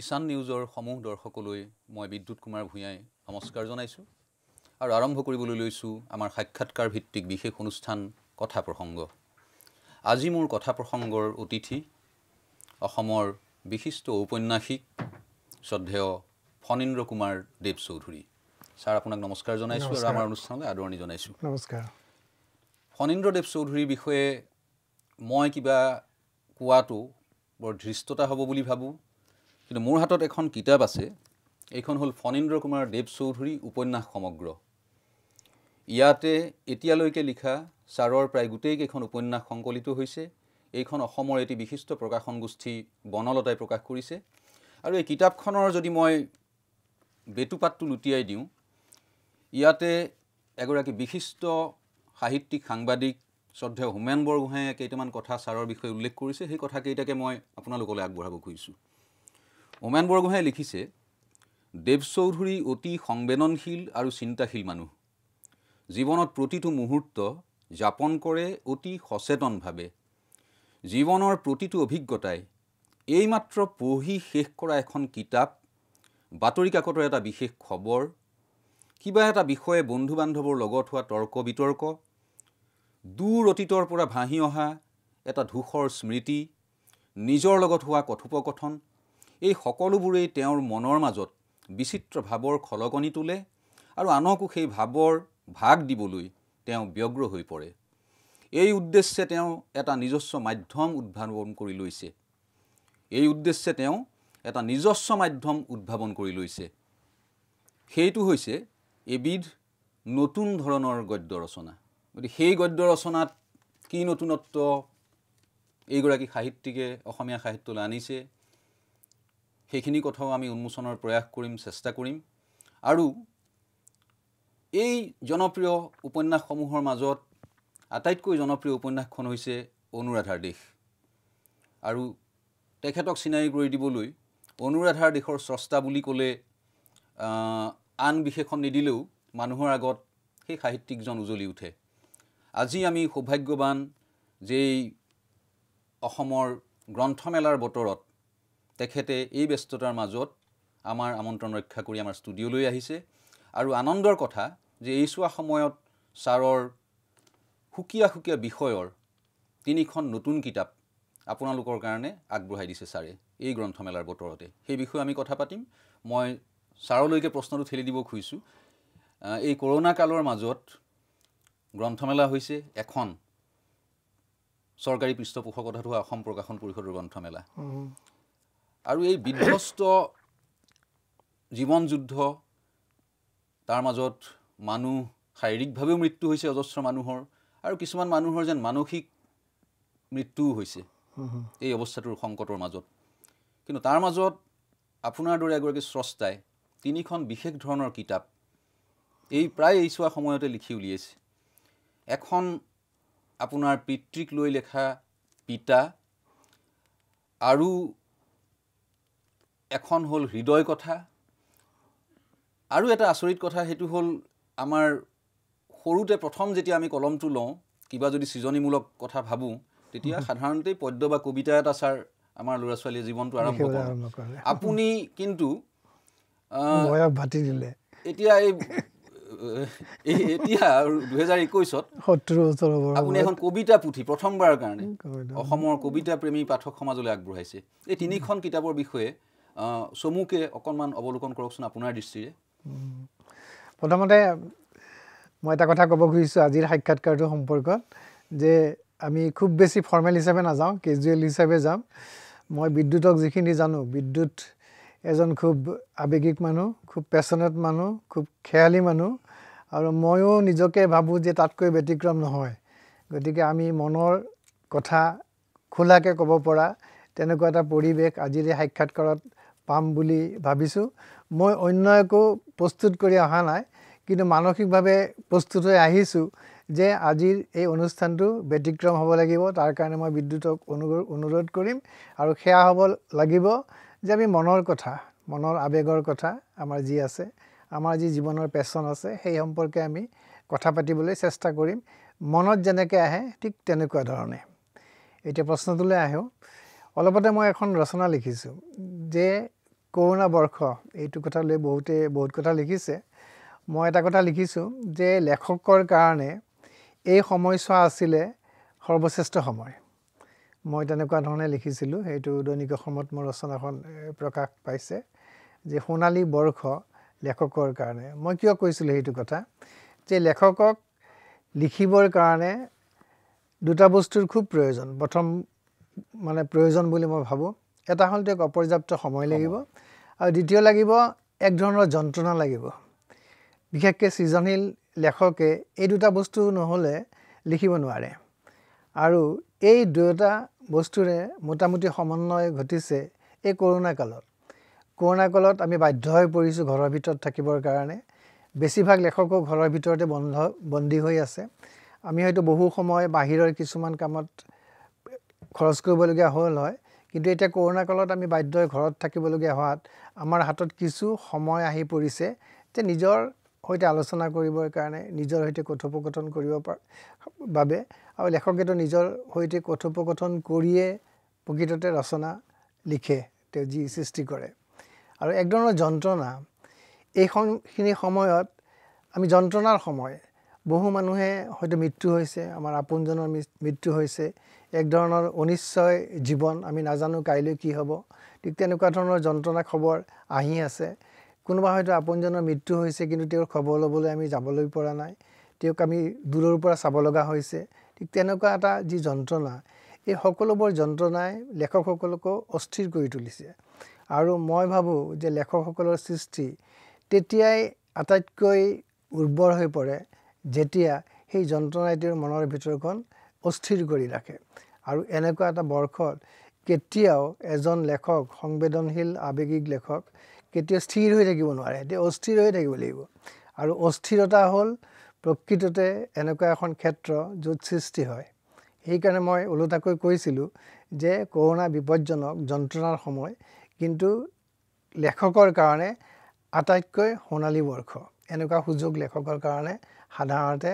কিষাণ নিউজৰ সমূহ দৰ্শকলৈ মই বিদ্যুৎ কুমাৰ ভূঞাই নমস্কাৰ জনাইছোঁ আৰু আৰম্ভ কৰিবলৈ লৈছোঁ আমাৰ সাক্ষাৎকাৰ ভিত্তিক বিশেষ অনুষ্ঠান কথা প্ৰসংগ। আজি মোৰ কথা প্ৰসংগৰ অতিথি অসমৰ বিশিষ্ট ঔপন্যাসিক শ্ৰদ্ধেয় ফণীন্দ্ৰ কুমাৰ দেৱ চৌধুৰী। ছাৰ, আপোনাক নমস্কাৰ জনাইছোঁ আৰু আমাৰ অনুষ্ঠানলৈ আদৰণি জনাইছোঁ। নমস্কাৰ। ফণীন্দ্ৰ দেৱ চৌধুৰীৰ বিষয়ে মই কিবা কোৱাটো বৰ ধৃষ্টতা হ'ব বুলি ভাবোঁ, কিন্তু মোৰ হাতত এখন কিতাপ আছে। এইখন হ'ল ফণীন্দ্ৰ কুমাৰ দেৱ চৌধুৰী উপন্যাস সমগ্ৰ। ইয়াতে এতিয়ালৈকে লিখা ছাৰৰ প্ৰায় গোটেইকেইখন উপন্যাস সংকলিত হৈছে। এইখন অসমৰ এটি বিশিষ্ট প্ৰকাশন গোষ্ঠী বনলতাই প্ৰকাশ কৰিছে। আৰু এই কিতাপখনৰ যদি মই বেটুপাতটো লুটিয়াই দিওঁ, ইয়াতে এগৰাকী বিশিষ্ট সাহিত্যিক সাংবাদিক শ্ৰদ্ধেয় হোমেন বৰগোহাঁয়ে কেইটামান কথা ছাৰৰ বিষয়ে উল্লেখ কৰিছে। সেই কথাকেইটাকে মই আপোনালোকলৈ আগবঢ়াব খুজিছোঁ। হোমেন বৰগোহাঁয়ে লিখিছে, দেৱ চৌধুৰী অতি সংবেদনশীল আৰু চিন্তাশীল মানুহ। জীৱনত প্ৰতিটো মুহূৰ্ত যাপন কৰে অতি সচেতনভাৱে। জীৱনৰ প্ৰতিটো অভিজ্ঞতাই এইমাত্ৰ পঢ়ি শেষ কৰা এখন কিতাপ, বাতৰি কাকতৰ এটা বিশেষ খবৰ, কিবা এটা বিষয়ে বন্ধু বান্ধৱৰ লগত হোৱা তৰ্ক বিতৰ্ক, দূৰ অতীতৰ পৰা ভাহি অহা এটা ধূসৰ স্মৃতি, নিজৰ লগত হোৱা কথোপকথন, এই সকলোবোৰেই তেওঁৰ মনৰ মাজত বিচিত্ৰ ভাৱৰ খলকনি তোলে আৰু আনকো সেই ভাৱৰ ভাগ দিবলৈ তেওঁ ব্যগ্ৰ হৈ পৰে। এই উদ্দেশ্যে তেওঁ এটা নিজস্ব মাধ্যম উদ্ভাৱন কৰি লৈছে। সেইটো হৈছে এবিধ নতুন ধৰণৰ গদ্য ৰচনা। গতিকে সেই গদ্য ৰচনাত কি নতুনত্ব এইগৰাকী সাহিত্যিকে অসমীয়া সাহিত্যলৈ আনিছে, সেইখিনি কথাও আমি উন্মোচনৰ প্ৰয়াস কৰিম, চেষ্টা কৰিম। আৰু এই জনপ্ৰিয় উপন্যাসসমূহৰ মাজত আটাইতকৈ জনপ্ৰিয় উপন্যাসখন হৈছে অনুৰাধাৰ দেশ। আৰু তেখেতক চিনাকি কৰি দিবলৈ অনুৰাধাৰ দেশৰ স্ৰষ্টা বুলি ক'লে আন বিশেষণ নিদিলেও মানুহৰ আগত সেই সাহিত্যিকজন উজলি উঠে। আজি আমি সৌভাগ্যৱান যে অসমৰ গ্ৰন্থমেলাৰ বতৰত তেখেতে এই ব্যস্ততাৰ মাজত আমাৰ আমন্ত্ৰণ ৰক্ষা কৰি আমাৰ ষ্টুডিঅ'লৈ আহিছে। আৰু আনন্দৰ কথা যে এইছোৱা সময়ত ছাৰৰ সুকীয়া সুকীয়া বিষয়ৰ 3খন নতুন কিতাপ আপোনালোকৰ কাৰণে আগবঢ়াই দিছে ছাৰে এই গ্ৰন্থমেলাৰ বতৰতে। সেই বিষয়ে আমি কথা পাতিম। মই ছাৰলৈকে প্ৰশ্নটো ঠেলি দিব খুজিছোঁ। এই কৰোণা কালৰ মাজত গ্ৰন্থমেলা হৈছে এখন চৰকাৰী পৃষ্ঠপোষকতাত হোৱা অসম প্ৰকাশন পৰিষদৰ গ্ৰন্থমেলা। আৰু এই বিধ্বস্ত জীৱন যুদ্ধ, তাৰ মাজত মানুহ শাৰীৰিকভাৱেও মৃত্যু হৈছে অজস্ৰ মানুহৰ, আৰু কিছুমান মানুহৰ যেন মানসিক মৃত্যুও হৈছে এই অৱস্থাটোৰ সংকটৰ মাজত। কিন্তু তাৰ মাজত আপোনাৰ দৰে এগৰাকী স্ৰষ্টাই 3খন বিশেষ ধৰণৰ কিতাপ প্ৰায় এইছোৱা সময়তে লিখি উলিয়াইছে। এখন আপোনাৰ পিতৃক লৈ লেখা পিতা, আৰু এখন হ'ল হৃদয় কথা। আৰু এটা আচৰিত কথা, সেইটো হ'ল আমাৰ সৰুতে প্ৰথম যেতিয়া আমি কলমটো লওঁ, কিবা যদি সৃজনীমূলক কথা ভাবোঁ, তেতিয়া সাধাৰণতে পদ্য বা কবিতা এটা ছাৰ আমাৰ ল'ৰা ছোৱালীয়ে জীৱনটো আৰম্ভ কৰে। আপুনি কিন্তু এতিয়া এতিয়া 2021ত আপুনি এখন কবিতা পুথি প্ৰথমবাৰৰ কাৰণে অসমৰ কবিতা প্ৰেমী পাঠক সমাজলৈ আগবঢ়াইছে। এই 3খন কিতাপৰ বিষয়ে চমুকে অকণমান অৱলোকন কৰকচোন আপোনাৰ দৃষ্টিৰে। প্ৰথমতে মই এটা কথা ক'ব খুজিছোঁ আজিৰ সাক্ষাৎকাৰটোৰ সম্পৰ্কত, যে আমি খুব বেছি ফৰ্মেল হিচাপে নাযাওঁ, কেজুৱেল হিচাপে যাম। মই বিদ্যুৎক যিখিনি জানো, বিদ্যুৎ এজন খুব আৱেগিক মানুহ, খুব পেচনেট মানুহ, খুব খেয়ালী মানুহ, আৰু ময়ো নিজকে ভাবোঁ যে তাতকৈ ব্যতিক্ৰম নহয়। গতিকে আমি মনৰ কথা খোলাকৈ ক'ব পৰা তেনেকুৱা এটা পৰিৱেশ আজিৰ এই সাক্ষাৎকাৰত পাম বুলি ভাবিছোঁ। মই অন্য একো প্ৰস্তুত কৰি অহা নাই, কিন্তু মানসিকভাৱে প্ৰস্তুত হৈ আহিছোঁ যে আজিৰ এই অনুষ্ঠানটো ব্যতিক্ৰম হ'ব লাগিব। তাৰ কাৰণে মই বিদ্যুৎক অনুৰোধ কৰিম, আৰু সেয়া হ'ব লাগিব যে আমি মনৰ কথা, মনৰ আৱেগৰ কথা আমাৰ যি আছে, আমাৰ যি জীৱনৰ পেচন আছে, সেই সম্পৰ্কে আমি কথা পাতিবলৈ চেষ্টা কৰিম। মনত যেনেকৈ আহে ঠিক তেনেকুৱা ধৰণে। এতিয়া প্ৰশ্নটোলৈ আহোঁ। অলপতে মই এখন ৰচনা লিখিছোঁ যে কৰোণা বৰ্ষ এইটো কথা লৈ বহুত কথা লিখিছে। মই এটা কথা লিখিছোঁ যে লেখকৰ কাৰণে এই সময়ছোৱা আছিলে সৰ্বশ্ৰেষ্ঠ সময়। মই তেনেকুৱা ধৰণে লিখিছিলোঁ। সেইটো দৈনিক অসমত মোৰ ৰচনাখন প্ৰকাশ পাইছে যে সোণালী বৰ্ষ লেখকৰ কাৰণে। মই কিয় কৈছিলোঁ সেইটো কথা যে লেখকক লিখিবৰ কাৰণে দুটা বস্তুৰ খুব প্ৰয়োজন। প্ৰথম প্ৰয়োজন বুলি মই ভাবোঁ, এটা হ'ল তেওঁক অপৰ্যাপ্ত সময় লাগিব, আৰু দ্বিতীয় লাগিব এক ধৰণৰ যন্ত্ৰণা লাগিব। বিশেষকৈ সৃজনশীল লেখকে এই দুটা বস্তু নহ'লে লিখিব নোৱাৰে। আৰু এই দুয়োটা বস্তুৰে মোটামুটি সমন্বয় ঘটিছে এই কৰোণা কালত। কৰোণা কালত আমি বাধ্য হৈ পৰিছোঁ ঘৰৰ ভিতৰত থাকিবৰ কাৰণে। বেছিভাগ লেখকো ঘৰৰ ভিতৰতে বন্দী হৈ আছে। আমি হয়তো বহু সময় বাহিৰৰ কিছুমান কামত খৰচ কৰিবলগীয়া হ'ল হয়, কিন্তু এতিয়া কৰোণা কালত আমি বাধ্য হৈ ঘৰত থাকিবলগীয়া হোৱাত আমাৰ হাতত কিছু সময় আহি পৰিছে যে নিজৰ সৈতে আলোচনা কৰিবৰ কাৰণে, নিজৰ সৈতে কথোপকথন কৰিবৰ বাবে। আৰু লেখকেতো নিজৰ সৈতে কথোপকথন কৰিয়ে প্ৰকৃততে ৰচনা লিখে, তেওঁ যি সৃষ্টি কৰে। আৰু এক ধৰণৰ যন্ত্ৰণা, এইখিনি সময়ত আমি যন্ত্ৰণাৰ সময়। বহু মানুহে হয়তো মৃত্যু হৈছে, আমাৰ আপোনজনৰ মৃত্যু হৈছে, এক ধৰণৰ অনিশ্চয় জীৱন, আমি নাজানো কাইলৈ কি হ'ব। ঠিক তেনেকুৱা ধৰণৰ যন্ত্ৰণা খবৰ আহি আছে। কোনোবা হয়তো আপোনজনৰ মৃত্যু হৈছে, কিন্তু তেওঁৰ খবৰ ল'বলৈ আমি যাবলৈ পৰা নাই, তেওঁক আমি দূৰৰ পৰা চাব লগা হৈছে। ঠিক তেনেকুৱা এটা যি যন্ত্ৰণা, এই সকলোবোৰ যন্ত্ৰণাই লেখকসকলকো অস্থিৰ কৰি তুলিছে। আৰু মই ভাবোঁ যে লেখকসকলৰ সৃষ্টি তেতিয়াই আটাইতকৈ উৰ্বৰ হৈ পৰে যেতিয়া সেই যন্ত্ৰণাই তেওঁৰ মনৰ ভিতৰখন অস্থিৰ কৰি ৰাখে। আৰু এনেকুৱা এটা বৰ্ষত কেতিয়াও এজন লেখক, সংবেদনশীল আৱেগিক লেখক কেতিয়াও স্থিৰ হৈ থাকিব নোৱাৰে, তেওঁ অস্থিৰ হৈ থাকিব লাগিব। আৰু অস্থিৰতা হ'ল প্ৰকৃততে এনেকুৱা এখন ক্ষেত্ৰ য'ত সৃষ্টি হয়। সেইকাৰণে মই ওলোটাকৈ কৈছিলোঁ যে কৰোণা বিপদজনক যন্ত্ৰণাৰ সময়, কিন্তু লেখকৰ কাৰণে আটাইতকৈ সোণালী বৰ্ষ। এনেকুৱা সুযোগ লেখকৰ কাৰণে সাধাৰণতে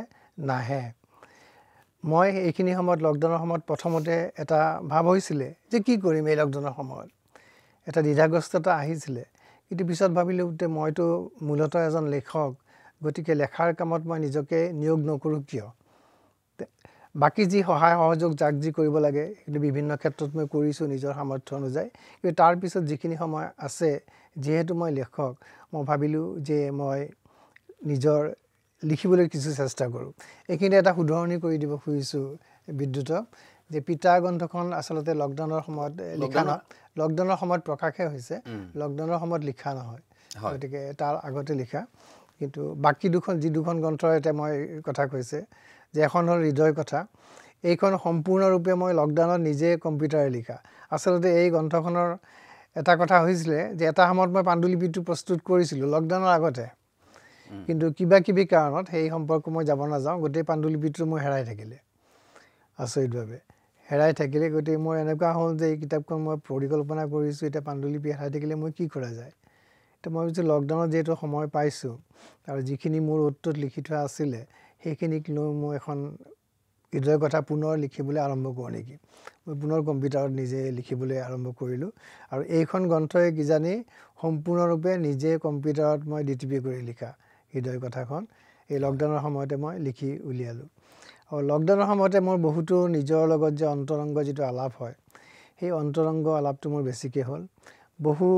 নাহে। মই এইখিনি সময়ত লকডাউনৰ সময়ত প্ৰথমতে এটা ভাৱ হৈছিলে যে কি কৰিম এই লকডাউনৰ সময়ত, এটা দ্বিধাগ্ৰস্ততা আহিছিলে। কিন্তু পিছত ভাবিলোঁ যে মইতো মূলতঃ এজন লেখক, গতিকে লেখাৰ কামত মই নিজকে নিয়োগ নকৰোঁ কিয়। বাকী যি সহায় সহযোগ যাক যি কৰিব লাগে কিন্তু বিভিন্ন ক্ষেত্ৰত মই কৰিছোঁ নিজৰ সামৰ্থ্য অনুযায়ী। কিন্তু তাৰপিছত যিখিনি সময় আছে, যিহেতু মই লেখক, মই ভাবিলোঁ যে মই নিজৰ লিখিবলৈ কিছু চেষ্টা কৰোঁ। এইখিনি এটা শুধৰণি কৰি দিব খুজিছোঁ বিদ্যুতক, যে পিতা গ্ৰন্থখন আচলতে লকডাউনৰ সময়ত লিখা নহয়, লকডাউনৰ সময়ত প্ৰকাশহে হৈছে, লকডাউনৰ সময়ত লিখা নহয়, গতিকে তাৰ আগতে লিখা। কিন্তু বাকী যি দুখন গ্ৰন্থৰ এতিয়া মই কথা কৈছে, যে এখন হ'ল হৃদয় কথা, এইখন সম্পূৰ্ণৰূপে মই লকডাউনত নিজে কম্পিউটাৰে লিখা। আচলতে এই গ্ৰন্থখনৰ এটা কথা হৈছিলে যে এটা সময়ত মই পাণ্ডুলিপিটো প্ৰস্তুত কৰিছিলোঁ লকডাউনৰ আগতে, কিন্তু কিবা কিবি কাৰণত সেই সম্পৰ্ক মই যাব নাযাওঁ, গোটেই পাণ্ডুলিপিটো মোৰ হেৰাই থাকিলে আচৰিতভাৱে। হেৰাই থাকিলে, গতিকে মোৰ এনেকুৱা হ'ল যে এই কিতাপখন মই পৰিকল্পনা কৰিছোঁ, এতিয়া পাণ্ডুলিপি হেৰাই থাকিলে মই কি কৰা যায়। তো মই ভাবিছোঁ লকডাউনত যিহেতু সময় পাইছোঁ, আৰু যিখিনি মোৰ অ'তটোত লিখি থোৱা আছিলে সেইখিনিক লৈ মই এখন হৃদয় কথা পুনৰ লিখিবলৈ আৰম্ভ কৰোঁ নেকি। মই পুনৰ কম্পিউটাৰত নিজে লিখিবলৈ আৰম্ভ কৰিলোঁ, আৰু এইখন গ্ৰন্থই কিজানি সম্পূৰ্ণৰূপে নিজে কম্পিউটাৰত মই ডিটিপি কৰি লিখা হৃদয় কথাখন এই লকডাউনৰ সময়তে মই লিখি উলিয়ালোঁ। আৰু লকডাউনৰ সময়তে মোৰ বহুতো নিজৰ লগত যে অন্তৰংগ যিটো আলাপ হয়, সেই অন্তৰংগ আলাপটো মোৰ বেছিকৈ হ'ল। বহু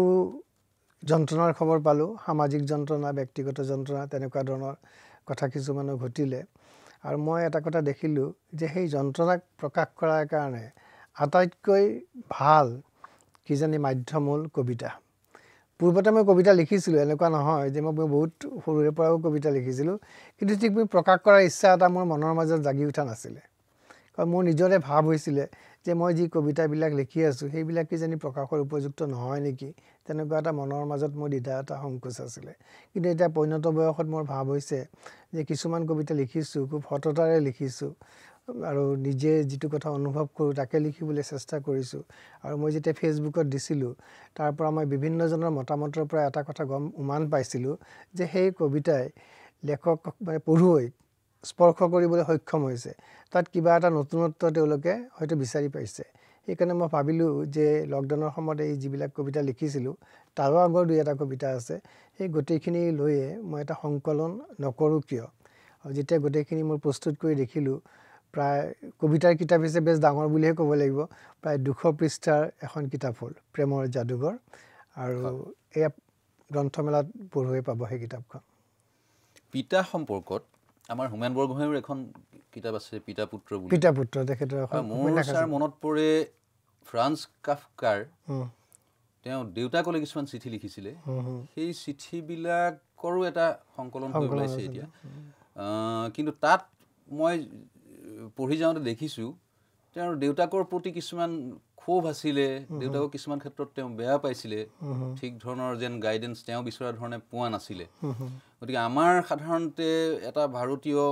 যন্ত্ৰণাৰ খবৰ পালোঁ, সামাজিক যন্ত্ৰণা, ব্যক্তিগত যন্ত্ৰণা, তেনেকুৱা ধৰণৰ কথা কিছুমানো ঘটিলে। আৰু মই এটা কথা দেখিলোঁ যে সেই যন্ত্ৰণাক প্ৰকাশ কৰাৰ কাৰণে আটাইতকৈ ভাল কিজানি মাধ্যম হ'ল কবিতা। পূৰ্বতে মই কবিতা লিখিছিলোঁ, এনেকুৱা নহয় যে মই বহুত সৰুৰে পৰাও কবিতা লিখিছিলোঁ, কিন্তু ঠিক মই প্ৰকাশ কৰাৰ ইচ্ছা এটা মোৰ মনৰ মাজত জাগি উঠা নাছিলে। কাৰণ মোৰ নিজৰে ভাৱ হৈছিলে যে মই যি কবিতাবিলাক লিখি আছোঁ সেইবিলাক কিজানি প্ৰকাশৰ উপযুক্ত নহয় নেকি, তেনেকুৱা এটা মনৰ মাজত মোৰ দ্বিধা এটা সংকোচ আছিলে। কিন্তু এতিয়া পৰিণত বয়সত মোৰ ভাৱ হৈছে যে কিছুমান কবিতা লিখিছোঁ, খুব সততাৰে লিখিছোঁ, আৰু নিজে যিটো কথা অনুভৱ কৰোঁ তাকে লিখিবলৈ চেষ্টা কৰিছোঁ। আৰু মই যেতিয়া ফেচবুকত দিছিলোঁ, তাৰ পৰা মই বিভিন্নজনৰ মতামতৰ পৰা এটা কথা উমান পাইছিলোঁ যে সেই কবিতাই লেখক পঢ়ুৱৈক স্পৰ্শ কৰিবলৈ সক্ষম হৈছে, তাত কিবা এটা নতুনত্ব তেওঁলোকে হয়তো বিচাৰি পাইছে। সেইকাৰণে মই ভাবিলোঁ যে লকডাউনৰ সময়ত এই যিবিলাক কবিতা লিখিছিলোঁ তাৰো আগৰ 2-এটা কবিতা আছে, সেই গোটেইখিনি লৈয়ে মই এটা সংকলন নকৰোঁ কিয়। আৰু যেতিয়া গোটেইখিনি মই প্ৰস্তুত কৰি দেখিলোঁ, প্ৰায় কবিতাৰ কিতাপ হিচাপে বেছ ডাঙৰ বুলিহে ক'ব লাগিব, প্ৰায় 200 পৃষ্ঠাৰ এখন কিতাপ হ'ল প্ৰেমৰ যাদুঘৰ। আৰু এয়া গ্ৰন্থমেলাত পঢ়ুৱৈ পাব সেই কিতাপখন। পিতা সম্পৰ্কত আমাৰ হোমেন বৰগোহাঁইৰ এখন কিতাপ আছে পিতা পুত্ৰ বুলি। পিতা পুত্ৰ তেখেতৰ এখন মোৰ ছাৰ মনত পৰে ফ্ৰান্স কাফকাৰ তেওঁ দেউতাকলৈ কিছুমান চিঠি লিখিছিলে, সেই চিঠিবিলাকৰো এটা সংকলন হৈ ওলাইছে এতিয়া। কিন্তু তাত মই পঢ়ি যাওঁতে দেখিছোঁ তেওঁৰ দেউতাকৰ প্ৰতি কিছুমান ক্ষোভ আছিলে, দেউতাকক কিছুমান ক্ষেত্ৰত তেওঁ বেয়া পাইছিলে, ঠিক ধৰণৰ যেন গাইডেঞ্চ তেওঁ বিচৰা ধৰণে পোৱা নাছিলে। গতিকে আমাৰ সাধাৰণতে এটা ভাৰতীয়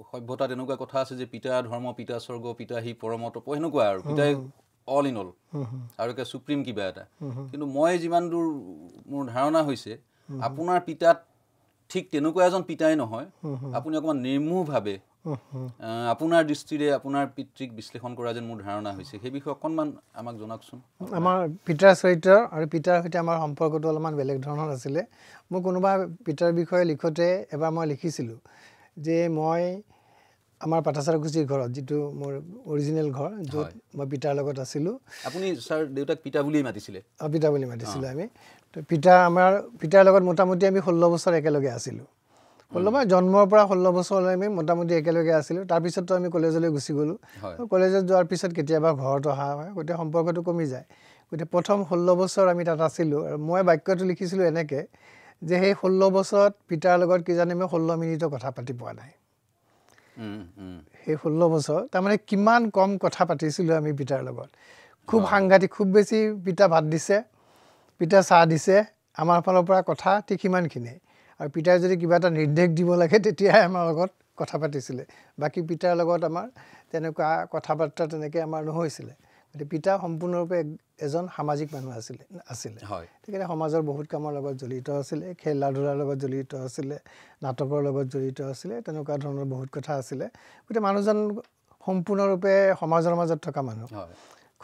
সভ্যতাত এনেকুৱা কথা আছে যে পিতা ধৰ্ম, পিতা স্বৰ্গ, পিতা হি পৰম তপ, সেনেকুৱা আৰু পিতাই অল ইন অল আৰু একে সুপ্ৰিম কিবা এটা। কিন্তু মই যিমান দূৰ মোৰ ধাৰণা হৈছে আপোনাৰ পিতাত ঠিক তেনেকুৱা এজন পিতাই নহয়, আপুনি অকণমান নিৰ্মোহভাৱে আপোনাৰ দৃষ্টিৰে আপোনাৰ পিতৃক বিশ্লেষণ কৰা যেন মোৰ ধাৰণা হৈছে। সেই বিষয়ে অকণমান আমাক জনাওকচোন। আমাৰ পিতাৰ চৰিত্ৰ আৰু পিতাৰ সৈতে আমাৰ সম্পৰ্কটো অলপমান বেলেগ ধৰণৰ আছিলে। মোৰ কোনোবা পিতাৰ বিষয়ে লিখোঁতে এবাৰ মই লিখিছিলোঁ যে মই আমাৰ পাঠাচাৰকুছিৰ ঘৰত, যিটো মোৰ অৰিজিনেল ঘৰ, য'ত মই পিতাৰ লগত আছিলোঁ। আপুনি ছাৰ দেউতাক পিতা বুলিয়েই মাতিছিলে? পিতা বুলি মাতিছিলোঁ আমি। তো পিতাৰ লগত মোটামুটি আমি 16 বছৰ একেলগে আছিলোঁ। 16 জন্মৰ পৰা 16 বছৰলৈ আমি মোটামুটি একেলগে আছিলোঁ। তাৰপিছততো আমি কলেজলৈ গুচি গ'লোঁ। কলেজত যোৱাৰ পিছত কেতিয়াবা ঘৰত অহা হয়, গতিকে সম্পৰ্কটো কমি যায়। গতিকে প্ৰথম 16 বছৰ আমি তাত আছিলোঁ। আৰু মই বাক্যটো লিখিছিলোঁ এনেকৈ যে সেই 16 বছৰত পিতাৰ লগত কিজানি মই 16 মিনিটো কথা পাতি পোৱা নাই। সেই 16 বছৰ তাৰমানে কিমান কম কথা পাতিছিলোঁ আমি পিতাৰ লগত। খুব সাংঘাতিক, খুব বেছি পিতা ভাত দিছে, পিতা চাহ দিছে, আমাৰ ফালৰ পৰা কথা ঠিক সিমানখিনি। আৰু পিতাই যদি কিবা এটা নিৰ্দেশ দিব লাগে তেতিয়াহে আমাৰ লগত কথা পাতিছিলে। বাকী পিতাৰ লগত আমাৰ তেনেকুৱা কথা বাৰ্তা তেনেকৈ আমাৰ নহৈছিলে। গতিকে পিতা সম্পূৰ্ণৰূপে এজন সামাজিক মানুহ আছিলে। গতিকে সমাজৰ বহুত কামৰ লগত জড়িত আছিলে, খেলা ধূলাৰ লগত জড়িত আছিলে, নাটকৰ লগত জড়িত আছিলে, তেনেকুৱা ধৰণৰ বহুত কথা আছিলে। গতিকে মানুহজন সম্পূৰ্ণৰূপে সমাজৰ মাজত থকা মানুহ।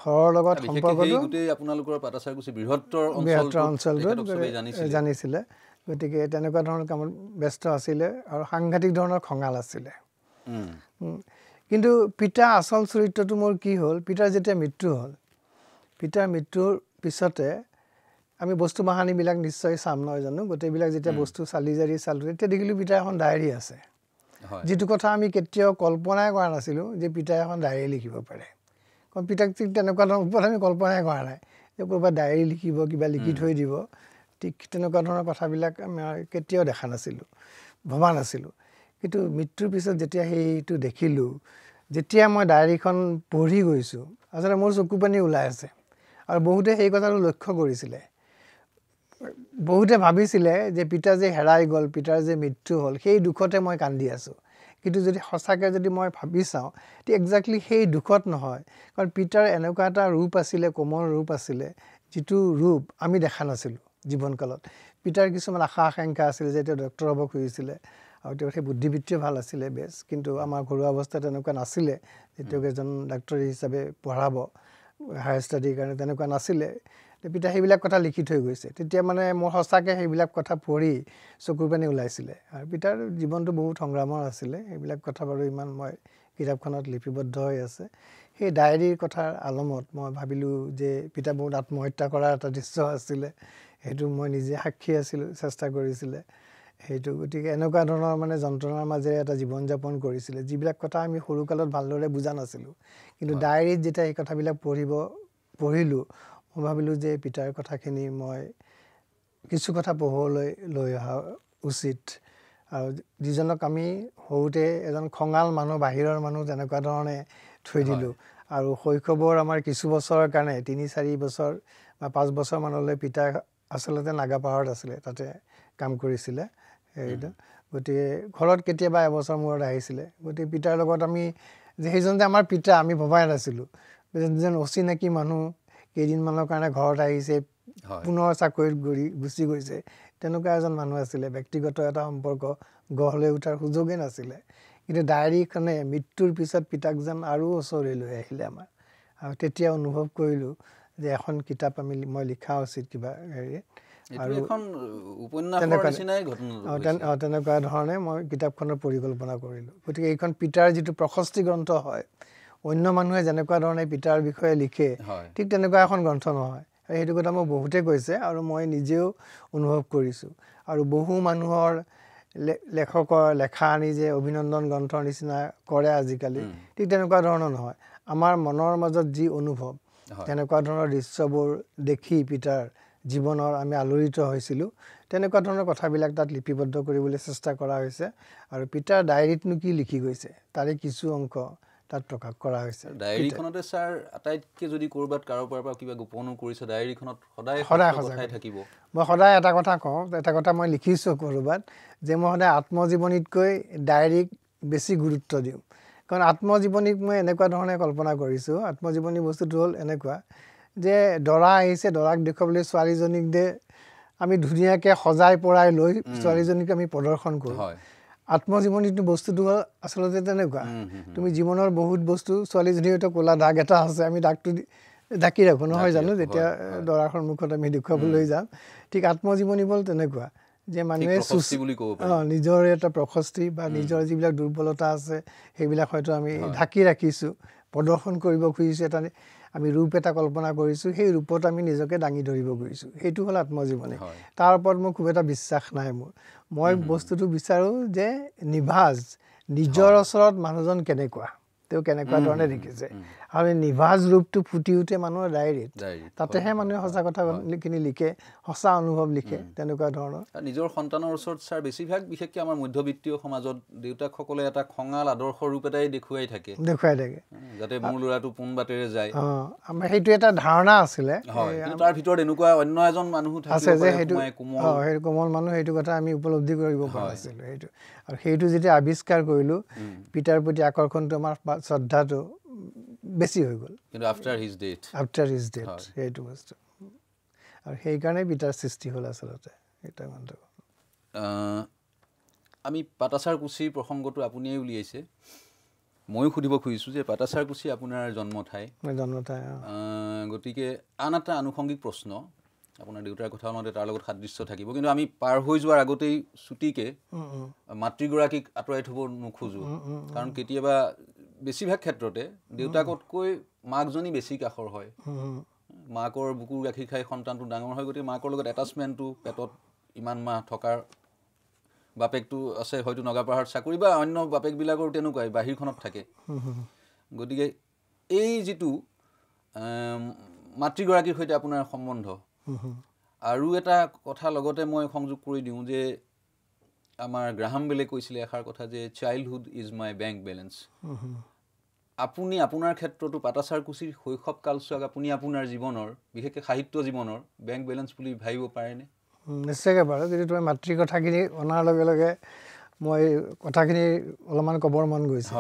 ঘৰৰ লগত সম্পৰ্কটো আপোনালোকৰ পাঠাচাৰকুছি বৃহত্তৰ অঞ্চলটোত জানিছিলে। গতিকে তেনেকুৱা ধৰণৰ কামত ব্যস্ত আছিলে আৰু সাংঘাতিক ধৰণৰ খঙাল আছিলে। কিন্তু পিতা আচল চৰিত্ৰটো মোৰ কি হ'ল, পিতাৰ যেতিয়া মৃত্যু হ'ল, পিতাৰ মৃত্যুৰ পিছতে আমি বস্তু বাহানিবিলাক নিশ্চয় চাম নহয় জানো, গোটেইবিলাক যেতিয়া বস্তু চালি জাৰি চালোঁ, তেতিয়া দেখিলোঁ পিতাৰ এখন ডায়েৰী আছে। যিটো কথা আমি কেতিয়াও কল্পনাই কৰা নাছিলোঁ যে পিতাই এখন ডায়েৰী লিখিব পাৰে। কাৰণ পিতাক ঠিক তেনেকুৱা ধৰণৰ ওপৰত আমি কল্পনাই কৰা নাই যে ক'ৰবাত ডায়েৰী লিখিব, কিবা লিখি থৈ দিব। ঠিক তেনেকুৱা ধৰণৰ কথাবিলাক আমি কেতিয়াও দেখা নাছিলোঁ, ভবা নাছিলোঁ। কিন্তু মৃত্যুৰ পিছত যেতিয়া সেইটো দেখিলোঁ, যেতিয়া মই ডায়েৰীখন পঢ়ি গৈছোঁ, আচলতে মোৰ চকু পানী ওলাই আছে। আৰু বহুতে সেই কথাটো লক্ষ্য কৰিছিলে। বহুতে ভাবিছিলে যে পিতা যে হেৰাই গ'ল, পিতাৰ যে মৃত্যু হ'ল, সেই দুখতে মই কান্দি আছোঁ। কিন্তু যদি সঁচাকৈ যদি মই ভাবি চাওঁ, তেতিয়া একজেক্টলি সেই দুখত নহয়। কাৰণ পিতাৰ এনেকুৱা এটা ৰূপ আছিলে, কোমল ৰূপ আছিলে, যিটো ৰূপ আমি দেখা নাছিলোঁ জীৱনকালত। পিতাৰ কিছুমান আশা আকাংক্ষা আছিলে যে তেওঁ ডক্টৰ হ'ব খুজিছিলে, আৰু তেওঁৰ সেই বুদ্ধিবৃত্তিও ভাল আছিলে বেছ। কিন্তু আমাৰ ঘৰুৱা অৱস্থা তেনেকুৱা নাছিলে যে তেওঁক এজন ডাক্তৰী হিচাপে পঢ়াব, হায়াৰ ষ্টাডিৰ কাৰণে তেনেকুৱা নাছিলে। পিতাই সেইবিলাক কথা লিখি থৈ গৈছে। তেতিয়া মানে মোৰ সঁচাকৈ সেইবিলাক কথা পঢ়ি চকুৰ পানী ওলাইছিলে। আৰু পিতাৰ জীৱনটো বহুত সংগ্ৰামৰ আছিলে। সেইবিলাক কথা বাৰু ইমান মই কিতাপখনত লিপিবদ্ধ হৈ আছে। সেই ডায়েৰীৰ কথাৰ আলমত মই ভাবিলোঁ যে পিতা বহুত আত্মহত্যা কৰাৰ এটা দৃশ্য আছিলে, সেইটো মই নিজে সাক্ষী আছিলোঁ, চেষ্টা কৰিছিলে সেইটো। গতিকে এনেকুৱা ধৰণৰ মানে যন্ত্ৰণাৰ মাজেৰে এটা জীৱন যাপন কৰিছিলে, যিবিলাক কথা আমি সৰুকালত ভালদৰে বুজা নাছিলোঁ। কিন্তু ডায়েৰীত যেতিয়া এই কথাবিলাক পঢ়িলোঁ, মই ভাবিলোঁ যে পিতাৰ কথাখিনি মই কিছু কথা পোহৰলৈ লৈ অহা উচিত। আৰু যিজনক আমি সৰুতে এজন খঙাল মানুহ, বাহিৰৰ মানুহ তেনেকুৱা ধৰণে থৈ দিলোঁ। আৰু শৈশৱৰ আমাৰ কিছু বছৰৰ কাৰণে 3-4 বছৰ বা 5 বছৰমানলৈ পিতা আচলতে নাগাপাহাৰত আছিলে, তাতে কাম কৰিছিলে সেইটো। গতিকে ঘৰত কেতিয়াবা এবছৰ মূৰত আহিছিলে। গতিকে পিতাৰ লগত আমি যে সেইজন যে আমাৰ পিতা আমি ভবাই নাছিলোঁ। যেন অচিনাকি মানুহ কেইদিনমানৰ কাৰণে ঘৰত আহিছে, পুনৰ চাকৰিত গুচি গৈছে, তেনেকুৱা এজন মানুহ আছিলে। ব্যক্তিগত এটা সম্পৰ্ক গঢ় লৈ উঠাৰ সুযোগেই নাছিলে। কিন্তু ডায়েৰীখনে মৃত্যুৰ পিছত পিতাক যেন আৰু ওচৰলৈ লৈ আহিলে আমাৰ। আৰু তেতিয়া অনুভৱ কৰিলোঁ যে এখন কিতাপ মই লিখা উচিত কিবা হেৰিত আৰু এখন উপন্যাসৰ নিচিনাই ঘটনা তেনেকুৱা ধৰণে মই কিতাপখনৰ পৰিকল্পনা কৰিলোঁ গতিকে এইখন পিতাৰ যিটো প্ৰশস্তি গ্ৰন্থ হয় অন্য মানুহে যেনেকুৱা ধৰণে পিতাৰ বিষয়ে লিখে ঠিক তেনেকুৱা এখন গ্ৰন্থ নহয় সেইটো কথা মোক বহুতে কৈছে আৰু মই নিজেও অনুভৱ কৰিছোঁ আৰু বহু মানুহৰ লেখকৰ লেখা আনি যে অভিনন্দন গ্ৰন্থৰ নিচিনা কৰে আজিকালি ঠিক তেনেকুৱা ধৰণৰ নহয় আমাৰ মনৰ মাজত যি অনুভৱ তেনেকুৱা ধৰণৰ দৃশ্যবোৰ দেখি পিতাৰ জীৱনৰ আমি আলোড়িত হৈছিলোঁ তেনেকুৱা ধৰণৰ কথাবিলাক তাত লিপিবদ্ধ কৰিবলৈ চেষ্টা কৰা হৈছে আৰু পিতাৰ ডায়েৰীতনো কি লিখি গৈছে তাৰে কিছু অংশ তাত প্ৰকাশ কৰা হৈছে ডায়েৰীখনতে ছাৰ আটাইতকৈ যদি ক'ৰবাত কাৰোবাৰ পৰা কিবা গোপনো কৰিছে ডায়েৰীখনত সদায় থাকিব মই সদায় এটা কথা কওঁ এটা কথা মই লিখিছোঁ ক'ৰবাত যে মই সদায় আত্মজীৱনীতকৈ ডায়েৰীক বেছি গুৰুত্ব দিওঁ কাৰণ আত্মজীৱনীক মই এনেকুৱা ধৰণে কল্পনা কৰিছোঁ আত্মজীৱনী বস্তুটো হ'ল এনেকুৱা যে দৰা আহিছে দৰাক দেখুৱাবলৈ ছোৱালীজনীক দে আমি ধুনীয়াকৈ সজাই পৰাই লৈ ছোৱালীজনীক আমি প্ৰদৰ্শন কৰোঁ আত্মজীৱনীটো বস্তুটো হ'ল আচলতে তেনেকুৱা তুমি জীৱনৰ বহুত বস্তু ছোৱালীজনীৰ হয়তো ক'লা দাগ এটা আছে আমি দাগটো ঢাকি ৰাখোঁ নহয় জানো যেতিয়া দৰাৰ সন্মুখত আমি দেখুৱাবলৈ যাম ঠিক আত্মজীৱনী হ'ল তেনেকুৱা যে মানুহে নিজৰ এটা প্ৰশস্তি বা নিজৰ যিবিলাক দুৰ্বলতা আছে সেইবিলাক হয়তো আমি ঢাকি ৰাখিছোঁ প্ৰদৰ্শন কৰিব খুজিছোঁ এটা আমি ৰূপ এটা কল্পনা কৰিছোঁ সেই ৰূপত আমি নিজকে দাঙি ধৰিব খুজিছোঁ সেইটো হ'ল আত্মজীৱনী তাৰ ওপৰত মোৰ খুব এটা বিশ্বাস নাই মই বস্তুটো বিচাৰোঁ যে নিভাঁজ নিজৰ ওচৰত মানুহজন কেনেকুৱা তেওঁ কেনেকুৱা ধৰণে দেখিছে আৰু নিভাঁজ ৰূপটো ফুটি উঠে মানুহৰ ডায়েৰীত তাতেহে মানুহে সঁচা কথাখিনি লিখে সঁচা অনুভৱ লিখে তেনেকুৱা ধৰণৰ নিজৰ সন্তানৰ ওচৰত ছাৰ বেছিভাগ বিশেষকৈ আমাৰ মধ্যবিত্তীয় সমাজত দেউতাকসকলে এটা খঙাল আদৰ্শ ৰূপ এটাই দেখুৱাই থাকে যাতে মোৰ ল'ৰাটো পোন বাটেৰে যায় আমাৰ সেইটো এটা ধাৰণা আছিলে তাৰ ভিতৰত এনেকুৱা অন্য এজন মানুহ আছে যে সেইটো কোমল মানুহ সেইটো কথা আমি উপলব্ধি কৰিব পৰা নাছিলোঁ সেইটো আৰু সেইটো যেতিয়া আৱিষ্কাৰ কৰিলোঁ পিতাৰ প্ৰতি আকৰ্ষণটো আমাৰ শ্ৰদ্ধাটো বেছি হৈ গ'ল কিন্তু আফটাৰ হিজ ডেথ সেইটো বস্তু আৰু সেইকাৰণে পিতাৰ সৃষ্টি হ'ল আচলতে এটা মানুহ আমি পাটাচাৰকুছিৰ প্ৰসংগটো আপুনিয়ে উলিয়াইছে ময়ো সুধিব খুজিছোঁ যে পাটাচাৰকুছি আপোনাৰ জন্মঠাই গতিকে আন এটা আনুষংগিক প্ৰশ্ন আপোনাৰ দেউতাৰ কথা মতে তাৰ লগত সাদৃশ্য থাকিব কিন্তু আমি পাৰ হৈ যোৱাৰ আগতেই চুটিকৈ মাতৃগৰাকীক আঁতৰাই থ'ব নোখোজোঁ কাৰণ কেতিয়াবা বেছিভাগ ক্ষেত্ৰতে দেউতাকতকৈ মাকজনী বেছি কাষৰ হয় মাকৰ বুকুৰ গাখীৰ খাই সন্তানটো ডাঙৰ হয় গতিকে মাকৰ লগত এটাচমেণ্টটো পেটত ইমান মাহ থকাৰ বাপেকটো আছে হয়তো নগাপাহাৰত চাকৰি বা অন্য বাপেকবিলাকৰ তেনেকুৱাই বাহিৰখনত থাকে গতিকে এই যিটো মাতৃগৰাকীৰ সৈতে আপোনাৰ সম্বন্ধ আৰু এটা কথা লগতে মই সংযোগ কৰি দিওঁ যে আমাৰ গ্ৰাহাম বেলে কৈছিলে এষাৰ কথা যে childhood is my bank balance আপুনি আপোনাৰ ক্ষেত্ৰতো পাটাচাৰকুছিৰ শৈশৱ কালছোৱাক আপুনি আপোনাৰ জীৱনৰ বিশেষকৈ সাহিত্য জীৱনৰ বেংক বেলেঞ্চ বুলি ভাবিব পাৰেনে নিশ্চয়কৈ বাৰু যদি তুমি মাতৃ কথাখিনি অনাৰ লগে লগে মই কথাখিনি অলপমান ক'বৰ মন গৈছে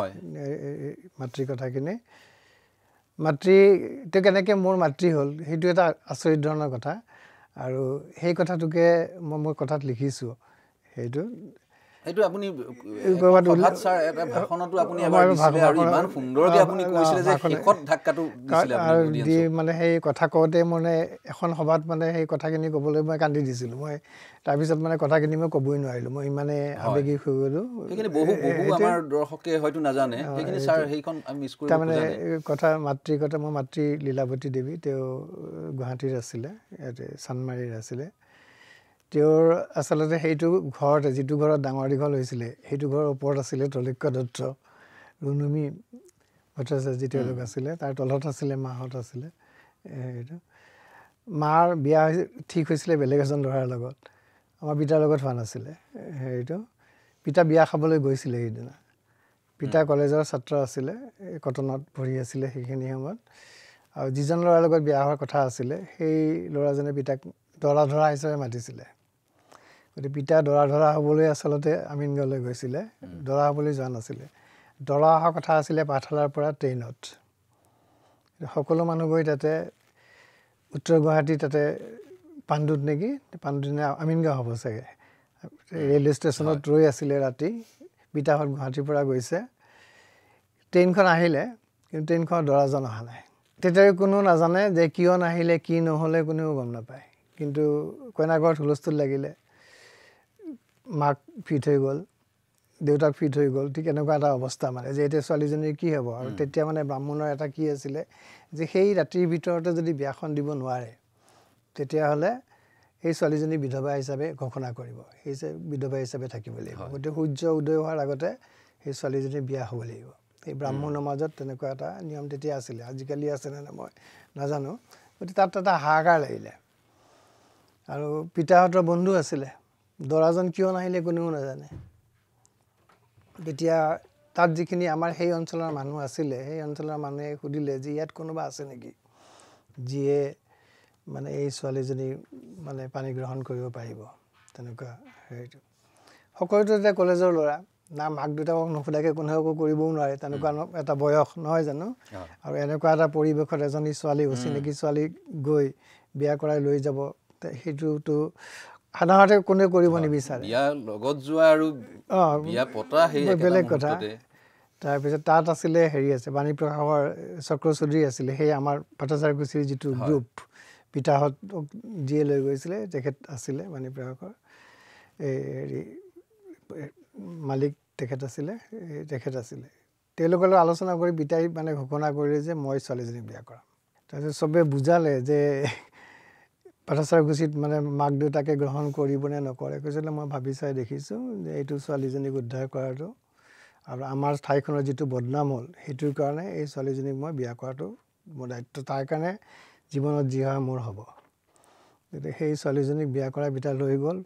মাতৃ কথাখিনি মাতৃটো কেনেকৈ মোৰ মাতৃ হ'ল সেইটো এটা আচৰিত ধৰণৰ কথা আৰু সেই কথাটোকে মই মোৰ কথাত লিখিছোঁ সেইটো আপুনি ছাৰ এটা ভাষণতো আপুনি এবাৰ দিছিলে আৰু ইমান সুন্দৰকৈ আপুনি কৈছিলে যে শেষত ধাক্কাটো দিছিলে দি মানে সেই কথা কওঁতে মানে এখন সভাত মানে সেই কথাখিনি ক'বলৈ মই কান্দি দিছিলোঁ মই তাৰপিছত মানে কথাখিনি মই ক'বই নোৱাৰিলোঁ মই ইমানে আৱেগিক হৈ গ'লোঁ সেইখিনি বহু আমাৰ দৰ্শকে হয়তো নাজানে সেইখিনি ছাৰ সেইখন আমি মিছ কৰিব তাৰমানে কথা মাতৃৰ কথা মই মাতৃ লীলাৱতী দেৱী তেওঁ গুৱাহাটীৰ আছিলে ইয়াতে চান্দমাৰীৰ আছিলে তেওঁৰ আচলতে সেইটো ঘৰতে যিটো ঘৰত ডাঙৰ দীঘল হৈছিলে সেইটো ঘৰৰ ওপৰত আছিলে ত্ৰৈলোক্য দত্ত ৰুনুমী ভট্টাচাৰ্য তেওঁলোক আছিলে তাৰ তলত আছিলে মাহঁত আছিলে সেইটো মাৰ বিয়া ঠিক হৈছিলে বেলেগ এজন ল'ৰাৰ লগত আমাৰ পিতাৰ লগত হোৱা নাছিলে সেইটো পিতা বিয়া খাবলৈ গৈছিলে সেইদিনা পিতা কলেজৰ ছাত্ৰ আছিলে কটনত পঢ়ি আছিলে সেইখিনি সময়ত আৰু যিজন ল'ৰাৰ লগত বিয়া হোৱাৰ কথা আছিলে সেই ল'ৰাজনে পিতাক দৰা ধৰা হিচাপে মাতিছিলে গতিকে পিতা দৰা ধৰা হ'বলৈ আচলতে আমিনগাঁৱলৈ গৈছিলে দৰা হ'বলৈ যোৱা নাছিলে দৰা অহা কথা আছিলে পাঠশালাৰ পৰা ট্ৰেইনত সকলো মানুহ গৈ তাতে উত্তৰ গুৱাহাটী তাতে পাণ্ডুত নেকি পাণ্ডুত নে আমিনগাঁও হ'ব চাগে ৰেলৱে ষ্টেচনত ৰৈ আছিলে ৰাতি পিতাহঁত গুৱাহাটীৰ পৰা গৈছে ট্ৰেইনখন আহিলে কিন্তু ট্ৰেইনখনৰ দৰাজন অহা নাই তেতিয়া কোনো নাজানে যে কিয় নাহিলে কি নহ'লে কোনেও গম নাপায় কিন্তু কইনা ঘৰত হুলস্থুল লাগিলে মাক ফিট হৈ গ'ল দেউতাক ফিট হৈ গ'ল ঠিক এনেকুৱা এটা অৱস্থা মানে যে এতিয়া ছোৱালীজনীৰ কি হ'ব আৰু তেতিয়া মানে ব্ৰাহ্মণৰ এটা কি আছিলে যে সেই ৰাতিৰ ভিতৰতে যদি বিয়াখন দিব নোৱাৰে তেতিয়াহ'লে সেই ছোৱালীজনী বিধৱা হিচাপে ঘোষণা কৰিব সেই বিধৱা হিচাপে থাকিব লাগিব গতিকে সূৰ্য উদয় হোৱাৰ আগতে সেই ছোৱালীজনী বিয়া হ'ব লাগিব এই ব্ৰাহ্মণৰ মাজত তেনেকুৱা এটা নিয়ম তেতিয়া আছিলে আজিকালি আছেনে নাই মই নাজানো গতিকে তাত এটা হাহাকাৰ লাগিলে আৰু পিতাহঁতৰ বন্ধু আছিলে দৰাজন কিয় নাহিলে কোনেও নাজানে তেতিয়া তাত যিখিনি আমাৰ সেই অঞ্চলৰ মানুহ আছিলে সেই অঞ্চলৰ মানুহে সুধিলে যে ইয়াত কোনোবা আছে নেকি যিয়ে মানে এই ছোৱালীজনী মানে পানী গ্ৰহণ কৰিব পাৰিব তেনেকুৱা হেৰিটো সকলোতো এতিয়া কলেজৰ ল'ৰা না মাক দেউতাকক নুসুধাকৈ কোনেও কৰিবও নোৱাৰে তেনেকুৱা এটা বয়স নহয় জানো আৰু এনেকুৱা এটা পৰিৱেশত এজনী ছোৱালী অচিনাকি ছোৱালীক গৈ বিয়া কৰাই লৈ যাব সেইটোতো সাধাৰণতে কোনেও কৰিব নিবিচাৰে বিয়া লগত যোৱা আৰু বিয়া পতা সেই বেলেগ কথা তাৰপিছত তাত আছিলে হেৰি আছে বাণী প্ৰকাশৰ চক্ৰ চৌধুৰী আছিলে সেই আমাৰ পাটাচাৰকুছিৰ যিটো গ্ৰুপ পিতাহঁতক যিয়ে লৈ গৈছিলে তেখেত আছিলে বাণী প্ৰকাশৰ এই হেৰি মালিক তেখেত আছিলে তেওঁলোকৰ লগত আলোচনা কৰি পিতাই মানে ঘোষণা কৰিলে যে মই ছোৱালীজনীক বিয়া কৰাম তাৰপিছত চবে বুজালে যে পাটাচাৰকুছিত মানে মাক দেউতাকে গ্ৰহণ কৰিবনে নকৰে কৈছিলে মই ভাবি চাই দেখিছোঁ যে এইটো ছোৱালীজনীক উদ্ধাৰ কৰাটো আৰু আমাৰ ঠাইখনৰ যিটো বদনাম হ'ল সেইটোৰ কাৰণে এই ছোৱালীজনীক মই বিয়া কৰাটো মোৰ দায়িত্ব তাৰ কাৰণে জীৱনত যি হয় মোৰ হ'ব গতিকে সেই ছোৱালীজনীক বিয়া কৰা পিতা লৈ গ'ল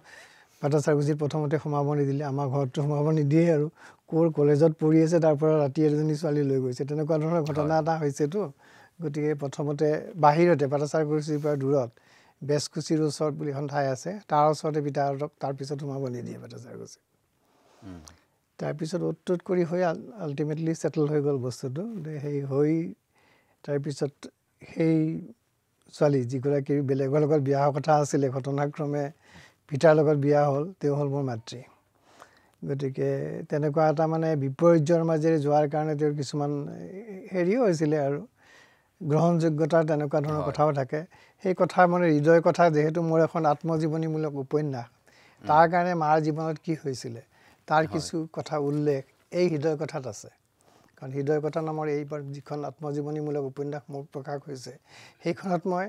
পাটাচাৰকুছিত প্ৰথমতে সোমাব নিদিলে আমাৰ ঘৰততো সোমাব নিদিয়ে আৰু ক'ৰ কলেজত পঢ়ি আছে তাৰ পৰা ৰাতি এজনী ছোৱালী লৈ গৈছে তেনেকুৱা ধৰণৰ ঘটনা এটা হৈছেতো গতিকে প্ৰথমতে বাহিৰতে পাটাচাৰকুছিৰ পৰা দূৰত বেজকুছিৰ ওচৰত বুলি এখন ঠাই আছে তাৰ ওচৰতে পিতাহঁতক তাৰপিছত সোমাব নিদিয়ে পাটাচাৰকুছিত তাৰপিছত অ'ত ত'ত কৰি হৈ আল্টিমেটলি ছেটেল হৈ গ'ল বস্তুটো সেই হৈ তাৰপিছত সেই ছোৱালী যিগৰাকী বেলেগৰ লগত বিয়া হোৱাৰ কথা আছিলে ঘটনাক্ৰমে পিতাৰ লগত বিয়া হ'ল তেওঁ হ'ল মোৰ মাতৃ গতিকে তেনেকুৱা এটা মানে বিপৰ্যয়ৰ মাজেৰে যোৱাৰ কাৰণে তেওঁৰ কিছুমান হেৰিও হৈছিলে আৰু গ্ৰহণযোগ্যতাৰ তেনেকুৱা ধৰণৰ কথাও থাকে সেই কথা মানে হৃদয় কথা যিহেতু মোৰ এখন আত্মজীৱনীমূলক উপন্যাস তাৰ কাৰণে মাৰ জীৱনত কি হৈছিলে তাৰ কিছু কথা উল্লেখ এই হৃদয় কথাত আছে কাৰণ হৃদয় কথা নামৰ এইবাৰ যিখন আত্মজীৱনীমূলক উপন্যাস মোৰ প্ৰকাশ হৈছে সেইখনত মই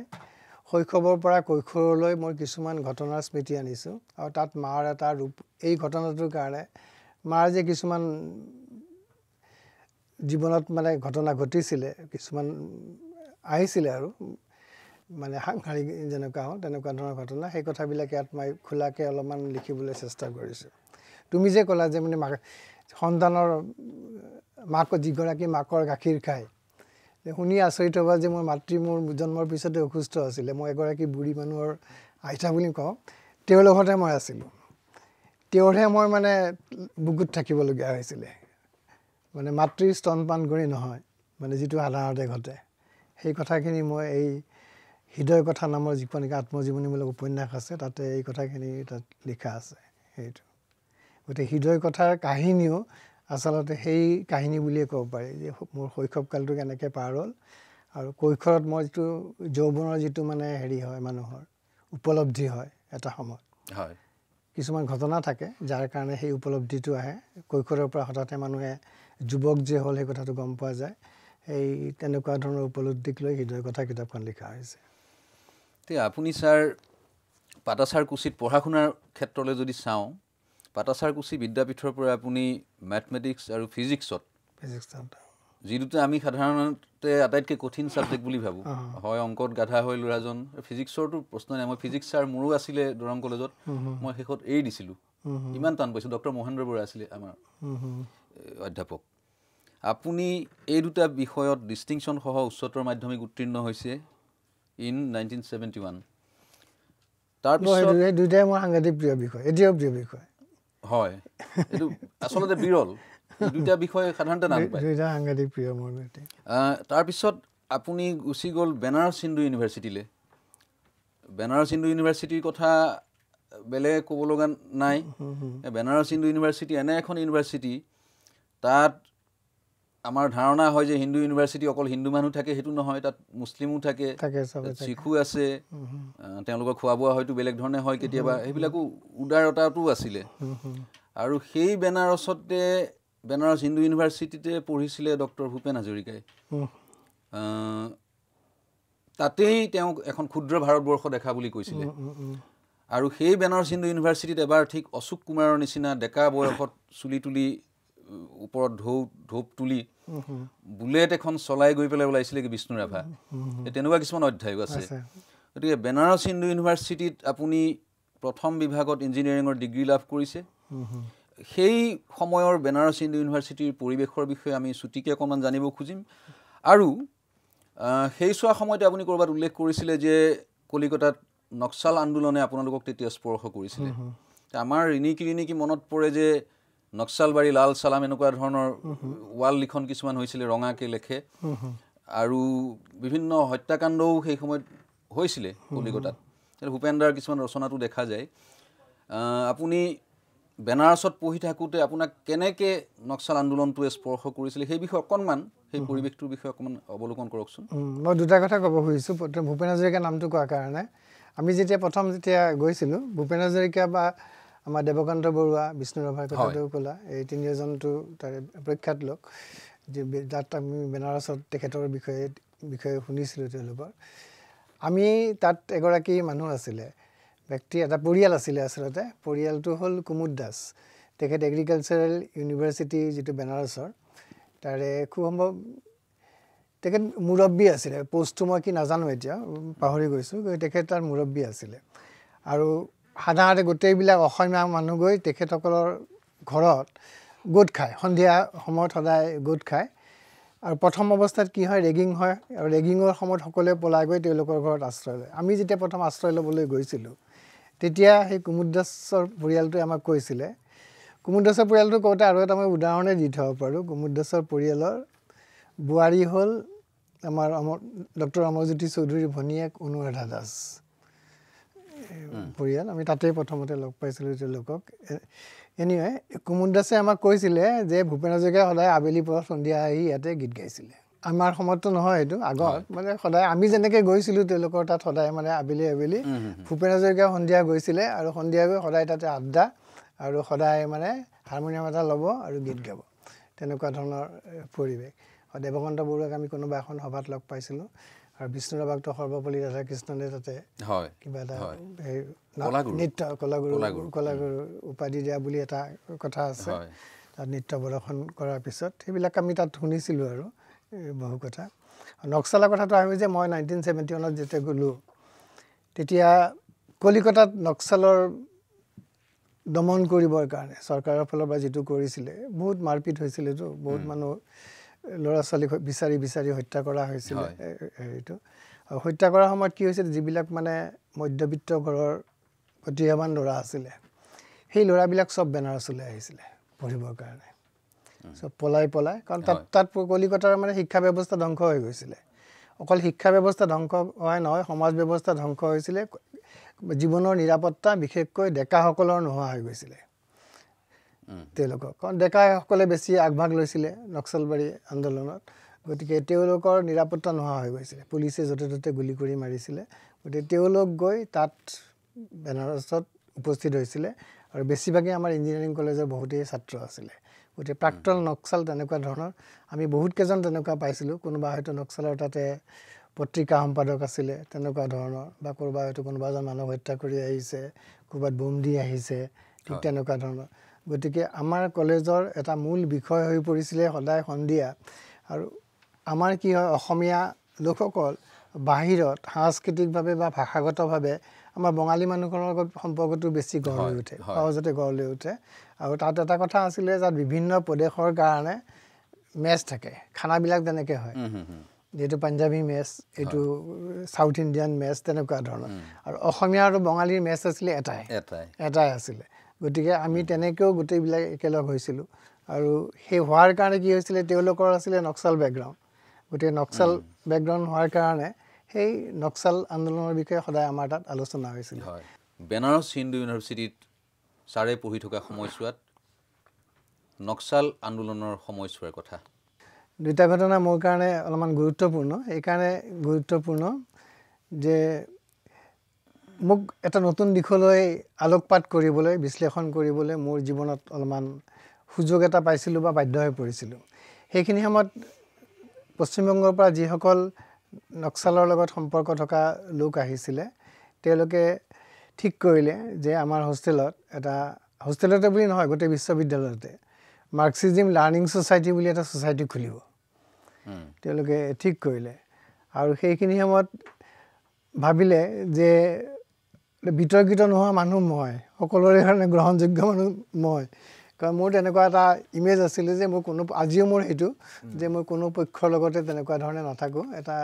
শৈশৱৰ পৰা কৈশোৰলৈ মোৰ কিছুমান ঘটনাৰ স্মৃতি আনিছোঁ আৰু তাত মাৰ এটা ৰূপ এই ঘটনাটোৰ কাৰণে মাৰ যে কিছুমান জীৱনত মানে ঘটনা ঘটিছিলে কিছুমান আহিছিলে আৰু মানে সাংসাৰিক যেনেকুৱা হওঁ তেনেকুৱা ধৰণৰ ঘটনা সেই কথাবিলাক ইয়াত মই খোলাকৈ অলপমান লিখিবলৈ চেষ্টা কৰিছোঁ তুমি যে ক'লা যে মানে সন্তানৰ মাক যিগৰাকী মাকৰ গাখীৰ খায় শুনি আচৰিত হ'বা যে মোৰ মাতৃ মোৰ জন্মৰ পিছতে অসুস্থ আছিলে মই এগৰাকী বুঢ়ী মানুহৰ আইতা বুলি কওঁ তেওঁৰ লগতে মই আছিলোঁ তেওঁৰহে মই মানে বুকুত থাকিবলগীয়া হৈছিলে মানে মাতৃৰ স্তনপান কৰি নহয় মানে যিটো সাধাৰণতে ঘটে সেই কথাখিনি মই এই হৃদয় কথা নামৰ যিখন আত্মজীৱনীমূলক উপন্যাস আছে তাতে এই কথাখিনি তাত লিখা আছে সেইটো গতিকে হৃদয় কথাৰ কাহিনীও আচলতে সেই কাহিনী বুলিয়ে ক'ব পাৰি যে মোৰ শৈশৱকালটো কেনেকৈ পাৰ হ'ল আৰু কৈশোৰত মই যিটো যৌৱনৰ যিটো মানে হেৰি হয় মানুহৰ উপলব্ধি হয় এটা সময়ত হয় কিছুমান ঘটনা থাকে যাৰ কাৰণে সেই উপলব্ধিটো আহে কৈশোৰৰ পৰা হঠাতে মানুহে যুৱক যে হ'ল সেই কথাটো গম পোৱা যায় এই তেনেকুৱা ধৰণৰ উপলব্ধিক লৈ হৃদয় কথা কিতাপখন লিখা হৈছে এতিয়া আপুনি ছাৰ পাটাচাৰকুছিত পঢ়া শুনাৰ ক্ষেত্ৰলৈ যদি চাওঁ পাটাচাৰকুছি বিদ্যাপীঠৰ পৰা আপুনি মেথমেটিক্স আৰু ফিজিক্সত যি দুটা আমি সাধাৰণতে আটাইতকৈ কঠিন ছাবজেক্ট বুলি ভাবোঁ হয় অংকত গাধা হৈ ল'ৰাজন ফিজিক্সৰটো প্ৰশ্ন নাই মই ফিজিক্স ছাৰ মোৰো আছিলে দৰং কলেজত মই শেষত এৰি দিছিলোঁ ইমান টান পাইছোঁ ডক্টৰ মহেন্দ্ৰ বৰা আছিলে আমাৰ অধ্যাপক আপুনি এই দুটা বিষয়ত ডিষ্টিংশ্যন সহ উচ্চতৰ মাধ্যমিক উত্তীৰ্ণ হৈছে ইন 1971 তাৰপিছত দুইটাই মোৰ সাংঘাতিক প্ৰিয় বিষয় এতিয়াও প্ৰিয় বিষয় হয় এইটো আচলতে বিৰল দুইটা বিষয় সাধাৰণতে নাপায় দুইটা সাংঘাতিক প্ৰিয় মোৰ তাৰপিছত আপুনি গুচি গ'ল বেনাৰস হিন্দু ইউনিভাৰ্চিটিলৈ বেনাৰস হিন্দু ইউনিভাৰ্চিটিৰ কথা বেলেগ ক'ব লগা নাই বেনাৰস হিন্দু ইউনিভাৰ্চিটি এনে এখন ইউনিভাৰ্চিটি তাত আমাৰ ধাৰণা হয় যে হিন্দু ইউনিভাৰ্চিটি অকল হিন্দু মানুহ থাকে সেইটো নহয় তাত মুছলিমো থাকে শিখো আছে তেওঁলোকৰ খোৱা বোৱা হয়তো বেলেগ ধৰণে হয় কেতিয়াবা সেইবিলাকো উদাৰতাটো আছিলে আৰু সেই বেনাৰস হিন্দু ইউনিভাৰ্চিটিতে পঢ়িছিলে ডক্টৰ ভূপেন হাজৰিকাই তাতেই তেওঁ এখন ক্ষুদ্ৰ ভাৰতবৰ্ষ দেখা বুলি কৈছিলে আৰু সেই বেনাৰস হিন্দু ইউনিভাৰ্চিটিত এবাৰ ঠিক অশোক কুমাৰৰ নিচিনা ডেকা বয়সত চুলি তুলি ওপৰত ঢৌপ তুলি বুলেট এখন চলাই গৈ পেলাই ওলাইছিলে কি বিষ্ণু ৰাভা তেনেকুৱা কিছুমান অধ্যায়ো আছে গতিকে বেনাৰস হিন্দু ইউনিভাৰ্চিটিত আপুনি প্ৰথম বিভাগত ইঞ্জিনিয়াৰিঙৰ ডিগ্ৰী লাভ কৰিছে সেই সময়ৰ বেনাৰস হিন্দু ইউনিভাৰ্চিটিৰ পৰিৱেশৰ বিষয়ে আমি চুটিকৈ অকণমান জানিব খুজিম আৰু সেই চোৱা সময়তে আপুনি ক'ৰবাত উল্লেখ কৰিছিলে যে কলিকতাত নক্সাল আন্দোলনে আপোনালোকক তেতিয়া স্পৰ্শ কৰিছিলে আমাৰ ৰিণিকি মনত পৰে যে নক্সালবাৰী লাল চালাম এনেকুৱা ধৰণৰ ৱাল লিখন কিছুমান হৈছিলে ৰঙাকে লেখে আৰু বিভিন্ন হত্যাকাণ্ডও সেই সময়ত হৈছিলে কলিকতাত ভূপেন্দ্ৰাৰ কিছুমান ৰচনাটো দেখা যায় আপুনি বেনাৰসত পঢ়ি থাকোঁতে আপোনাক কেনেকৈ নক্সাল আন্দোলনটোৱে স্পৰ্শ কৰিছিলে সেই বিষয়ে অকণমান সেই পৰিৱেশটোৰ বিষয়ে অকণমান অৱলোকন কৰকচোন মই দুটা কথা ক'ব খুজিছোঁ ভূপেন হাজৰিকা নামটো কোৱাৰ কাৰণে আমি প্ৰথম যেতিয়া গৈছিলোঁ ভূপেন হাজৰিকা বা আমাৰ দেৱকান্ত বৰুৱা বিষ্ণু ৰাভাৰ কথাটো ক'লা এই তিনিজনটো তাৰে প্ৰখ্যাত লোক যে তাত আমি বেনাৰসত তেখেতৰ বিষয়ে শুনিছিলোঁ তেওঁলোকৰ আমি তাত এগৰাকী মানুহ আছিলে ব্যক্তি এটা পৰিয়াল আছিলে আচলতে পৰিয়ালটো হ'ল কুমুদ দাস তেখেত এগ্ৰিকালচাৰেল ইউনিভাৰ্চিটি যিটো বেনাৰসৰ তাৰে খুব সম্ভৱ তেখেত মুৰব্বী আছিলে পষ্টটো মই কি নাজানো এতিয়া পাহৰি গৈছোঁ তেখেত তাৰ মুৰব্বী আছিলে আৰু সাধাৰণতে গোটেইবিলাক অসমীয়া মানুহ গৈ তেখেতসকলৰ ঘৰত গোট খায় সন্ধিয়া সময়ত সদায় গোট খায় আৰু প্ৰথম অৱস্থাত কি হয় ৰেগিং হয় আৰু ৰেগিঙৰ সময়ত সকলোৱে পলাই গৈ তেওঁলোকৰ ঘৰত আশ্ৰয় লয় আমি যেতিয়া প্ৰথম আশ্ৰয় ল'বলৈ গৈছিলোঁ তেতিয়া সেই কুমুদ দাসৰ পৰিয়ালটোৱে আমাক কৈছিলে কুমুদ দাসৰ পৰিয়ালটো কওঁতে আৰু এটা মই উদাহৰণে দি থ'ব পাৰোঁ কুমুদ দাসৰ পৰিয়ালৰ বোৱাৰী হ'ল আমাৰ ডক্টৰ অমৰজ্যোতি চৌধুৰীৰ ভনীয়েক অনুৰাধা দাস পৰিয়াল আমি তাতেই প্ৰথমতে লগ পাইছিলোঁ তেওঁলোকক এনিৱে কুমুদ দাসে আমাক কৈছিলে যে ভূপেন হাজৰিকাই সদায় আবেলি পৰত সন্ধিয়া আহি ইয়াতে গীত গাইছিলে আমাৰ সময়ততো নহয় এইটো আগত মানে সদায় আমি যেনেকৈ গৈছিলোঁ তেওঁলোকৰ তাত সদায় মানে আবেলি ভূপেন হাজৰিকা সন্ধিয়া গৈছিলে আৰু সন্ধিয়া গৈ সদায় তাতে আড্ডা আৰু সদায় মানে হাৰমনিয়াম এটা ল'ব আৰু গীত গাব তেনেকুৱা ধৰণৰ পৰিৱেশ দেৱকান্ত বৰুৱাক আমি কোনোবা এখন সভাত লগ পাইছিলোঁ আৰু বিষ্ণু ৰাভাকতো সৰ্বপল্লী ৰাধাকৃষ্ণনে তাতে কিবা এটা নৃত্য কলাগুৰু উপাধি দিয়া বুলি এটা কথা আছে তাত নৃত্য প্ৰদৰ্শন কৰাৰ পিছত সেইবিলাক আমি তাত শুনিছিলোঁ আৰু বহু কথা নক্সালৰ কথাটো আহিব যে মই 1971 যেতিয়া গ'লোঁ তেতিয়া কলিকতাত নক্সালৰ দমন কৰিবৰ কাৰণে চৰকাৰৰ ফালৰ পৰা যিটো কৰিছিলে বহুত মাৰপিট হৈছিলেতো বহুত মানুহ ল'ৰা ছোৱালীক বিচাৰি হত্যা কৰা হৈছিলে হেৰিটো আৰু হত্যা কৰাৰ সময়ত কি হৈছিল যিবিলাক মানে মধ্যবিত্ত ঘৰৰ প্ৰতিভাৱান ল'ৰা আছিলে সেই ল'ৰাবিলাক চব বেনাৰসলৈ আহিছিলে পঢ়িবৰ কাৰণে চব পলাই কাৰণ তাত কলিকতাৰ মানে শিক্ষা ব্যৱস্থা ধ্বংস হৈ গৈছিলে অকল শিক্ষা ব্যৱস্থা ধ্বংস হয় নহয় সমাজ ব্যৱস্থা ধ্বংস হৈছিলে জীৱনৰ নিৰাপত্তা বিশেষকৈ ডেকাসকলৰ নোহোৱা হৈ গৈছিলে তেওঁলোকক কাৰণ ডেকাসকলে বেছি আগভাগ লৈছিলে নক্সালবাৰী আন্দোলনত গতিকে তেওঁলোকৰ নিৰাপত্তা নোহোৱা হৈ গৈছিলে পুলিচে য'তে ত'তে গুলি কৰি মাৰিছিলে গতিকে তেওঁলোক গৈ তাত বেনাৰসত উপস্থিত হৈছিলে আৰু বেছিভাগেই আমাৰ ইঞ্জিনিয়াৰিং কলেজৰ বহুতেই ছাত্ৰ আছিলে গতিকে প্ৰাক্তন নক্সাল তেনেকুৱা ধৰণৰ আমি বহুত কেইজন তেনেকুৱা পাইছিলোঁ কোনোবা হয়তো নক্সালৰ তাতে পত্ৰিকা সম্পাদক আছিলে তেনেকুৱা ধৰণৰ বা কোনোবা হয়তো কোনোবা এজন মানুহ হত্যা কৰি আহিছে ক'ৰবাত বোম দি আহিছে ঠিক তেনেকুৱা ধৰণৰ গতিকে আমাৰ কলেজৰ এটা মূল বিষয় হৈ পৰিছিলে সদায় সন্ধিয়া আৰু আমাৰ কি হয় অসমীয়া লোকসকল বাহিৰত সাংস্কৃতিকভাৱে বা ভাষাগতভাৱে আমাৰ বঙালী মানুহৰ লগত সম্পৰ্কটো বেছি গঢ় লৈ উঠে সহজতে গঢ় লৈ উঠে আৰু তাত এটা কথা আছিলে যে বিভিন্ন প্ৰদেশৰ কাৰণে মেচ থাকে খানাবিলাক তেনেকৈ হয় যিহেতু পাঞ্জাবী মেচ এইটো চাউথ ইণ্ডিয়ান মেচ তেনেকুৱা ধৰণৰ আৰু অসমীয়া আৰু বঙালীৰ মেচ আছিলে এটাই আছিলে গতিকে আমি তেনেকৈও গোটেইবিলাক একেলগ হৈছিলোঁ আৰু সেই হোৱাৰ কাৰণে কি হৈছিলে তেওঁলোকৰ আছিলে নক্সাল বেকগ্ৰাউণ্ড গতিকে নক্সাল বেকগ্ৰাউণ্ড হোৱাৰ কাৰণে সেই নক্সাল আন্দোলনৰ বিষয়ে সদায় আমাৰ তাত আলোচনা হৈছিল বেনাৰস হিন্দু ইউনিভাৰ্চিটিত ছাৰে পঢ়ি থকা সময়ছোৱাত নক্সাল আন্দোলনৰ সময়ছোৱাৰ কথা দুটা ঘটনা মোৰ কাৰণে অলপমান গুৰুত্বপূৰ্ণ এইকাৰণে গুৰুত্বপূৰ্ণ যে মোক এটা নতুন দিশলৈ আলোকপাত কৰিবলৈ বিশ্লেষণ কৰিবলৈ মোৰ জীৱনত অলপমান সুযোগ এটা পাইছিলোঁ বা বাধ্য হৈ পৰিছিলোঁ সেইখিনি সময়ত পশ্চিমবংগৰ পৰা যিসকল নক্সালৰ লগত সম্পৰ্ক থকা লোক আহিছিলে তেওঁলোকে ঠিক কৰিলে যে আমাৰ হোষ্টেলতে বুলি নহয় গোটেই বিশ্ববিদ্যালয়তে মাৰ্কচিজম লাৰ্ণিং ছ'চাইটি বুলি এটা ছ'চাইটি খুলিব তেওঁলোকে ঠিক কৰিলে আৰু সেইখিনি সময়ত ভাবিলে যে বিতৰ্কিত নোহোৱা মানুহ মই সকলোৰে কাৰণে গ্ৰহণযোগ্য মানুহ মই কাৰণ মোৰ তেনেকুৱা এটা ইমেজ আছিলে যে মই আজিও মোৰ সেইটো যে মই কোনো পক্ষৰ লগতে তেনেকুৱা ধৰণে নাথাকোঁ এটা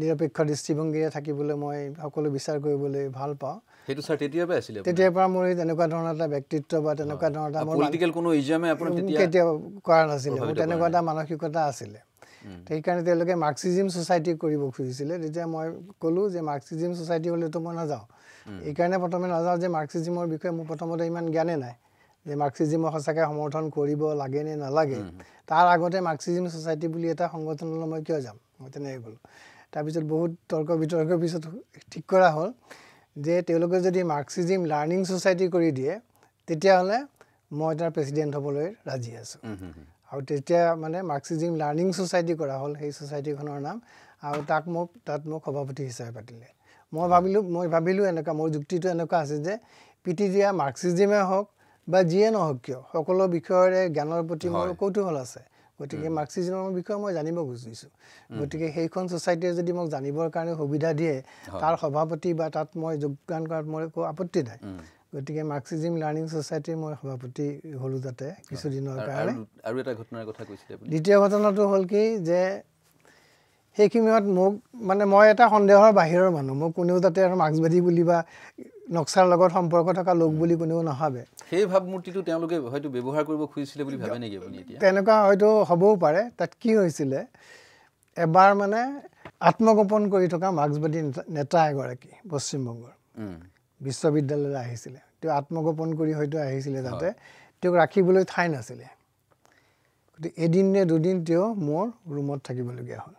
নিৰপেক্ষ দৃষ্টিভংগীৰে থাকিবলৈ মই সকলো বিচাৰ কৰিবলৈ ভাল পাওঁ সেইটো স্যাৰ তেতিয়াৰ পৰা আছিল তেতিয়াৰ পৰা মোৰ তেনেকুৱা ধৰণৰ এটা ব্যক্তিত্ব বা তেনেকুৱা ধৰণৰ এটা পলিটিকেল কোনো ইজামে আপোনাৰ তেতিয়া কেতিয়াও কৰা নাছিলে মোৰ তেনেকুৱা এটা মানসিকতা আছিলে সেইকাৰণে তেওঁলোকে মাৰ্কচিজম ছ'চাইটি কৰিব খুজিছিলে তেতিয়া মই ক'লোঁ যে মাৰ্কচিজম ছ'চাইটি হ'লেতো মই নাযাওঁ এইকাৰণে প্ৰথমে নাযাওঁ যে মাৰ্কচিজমৰ বিষয়ে মোৰ প্ৰথমতে ইমান জ্ঞানে নাই যে মাৰ্কচিজমক সঁচাকৈ সমৰ্থন কৰিব লাগে নে নালাগে তাৰ আগতে মাৰ্কচিজম ছ'চাইটি বুলি এটা সংগঠনলৈ মই কিয় যাম মই তেনেকৈ ক'লোঁ তাৰপিছত বহুত তৰ্ক বিতৰ্কৰ পিছত ঠিক কৰা হ'ল যে তেওঁলোকে যদি মাৰ্কচিজম লাৰ্ণিং ছ'চাইটি কৰি দিয়ে তেতিয়াহ'লে মই তাৰ প্ৰেছিডেণ্ট হ'বলৈ ৰাজি আছোঁ আৰু তেতিয়া মানে মাৰ্কচিজম লাৰ্ণিং ছ'চাইটি কৰা হ'ল সেই ছ'চাইটিখনৰ নাম আৰু তাত মোক সভাপতি হিচাপে পাতিলে মই ভাবিলোঁ এনেকুৱা মোৰ যুক্তিটো এনেকুৱা আছে যে পিটিদিয়া মাৰ্কচিজমে হওক বা যিয়ে নহওক কিয় সকলো বিষয়ৰে জ্ঞানৰ প্ৰতি মোৰ কৌতূহল আছে গতিকে মাৰ্কচিজমৰ বিষয়ে মই জানিব খুজিছোঁ গতিকে সেইখন ছ'চাইটিয়ে যদি মোক জানিবৰ কাৰণে সুবিধা দিয়ে তাৰ সভাপতি বা তাত মই যোগদান কৰাত মোৰ একো আপত্তি নাই গতিকে মাৰ্কচিজম লাৰ্ণিং ছ'চাইটিৰ মই সভাপতি হ'লোঁ তাতে কিছুদিনৰ কাৰণে আৰু এটা ঘটনাৰ কথা কৈছিলে দ্বিতীয় ঘটনাটো হ'ল কি যে সেইখিনিত মোক মানে মই এটা সন্দেহৰ বাহিৰৰ মানুহ মোক কোনেও তাতে আৰু মাৰ্ক্সবাদী বুলি বা নক্সাৰ লগত সম্পৰ্ক থকা লোক বুলি কোনেও নাভাবে সেই ভাৱমূৰ্তিটো তেওঁলোকে হয়তো ব্যৱহাৰ কৰিব খুজিছিলে বুলি ভাবে নেকি আপুনি এতিয়া তেনেকুৱা হয়তো হ'বও পাৰে তাত কি হৈছিলে এবাৰ মানে আত্মগোপন কৰি থকা মাৰ্ক্সবাদী নেতা এগৰাকী পশ্চিমবংগৰ বিশ্ববিদ্যালয়লৈ আহিছিলে তেওঁ আত্মগোপন কৰি হয়তো আহিছিলে তাতে তেওঁক ৰাখিবলৈ ঠাই নাছিলে গতিকে এদিন নে দুদিন তেওঁ মোৰ ৰুমত থাকিবলগীয়া হ'ল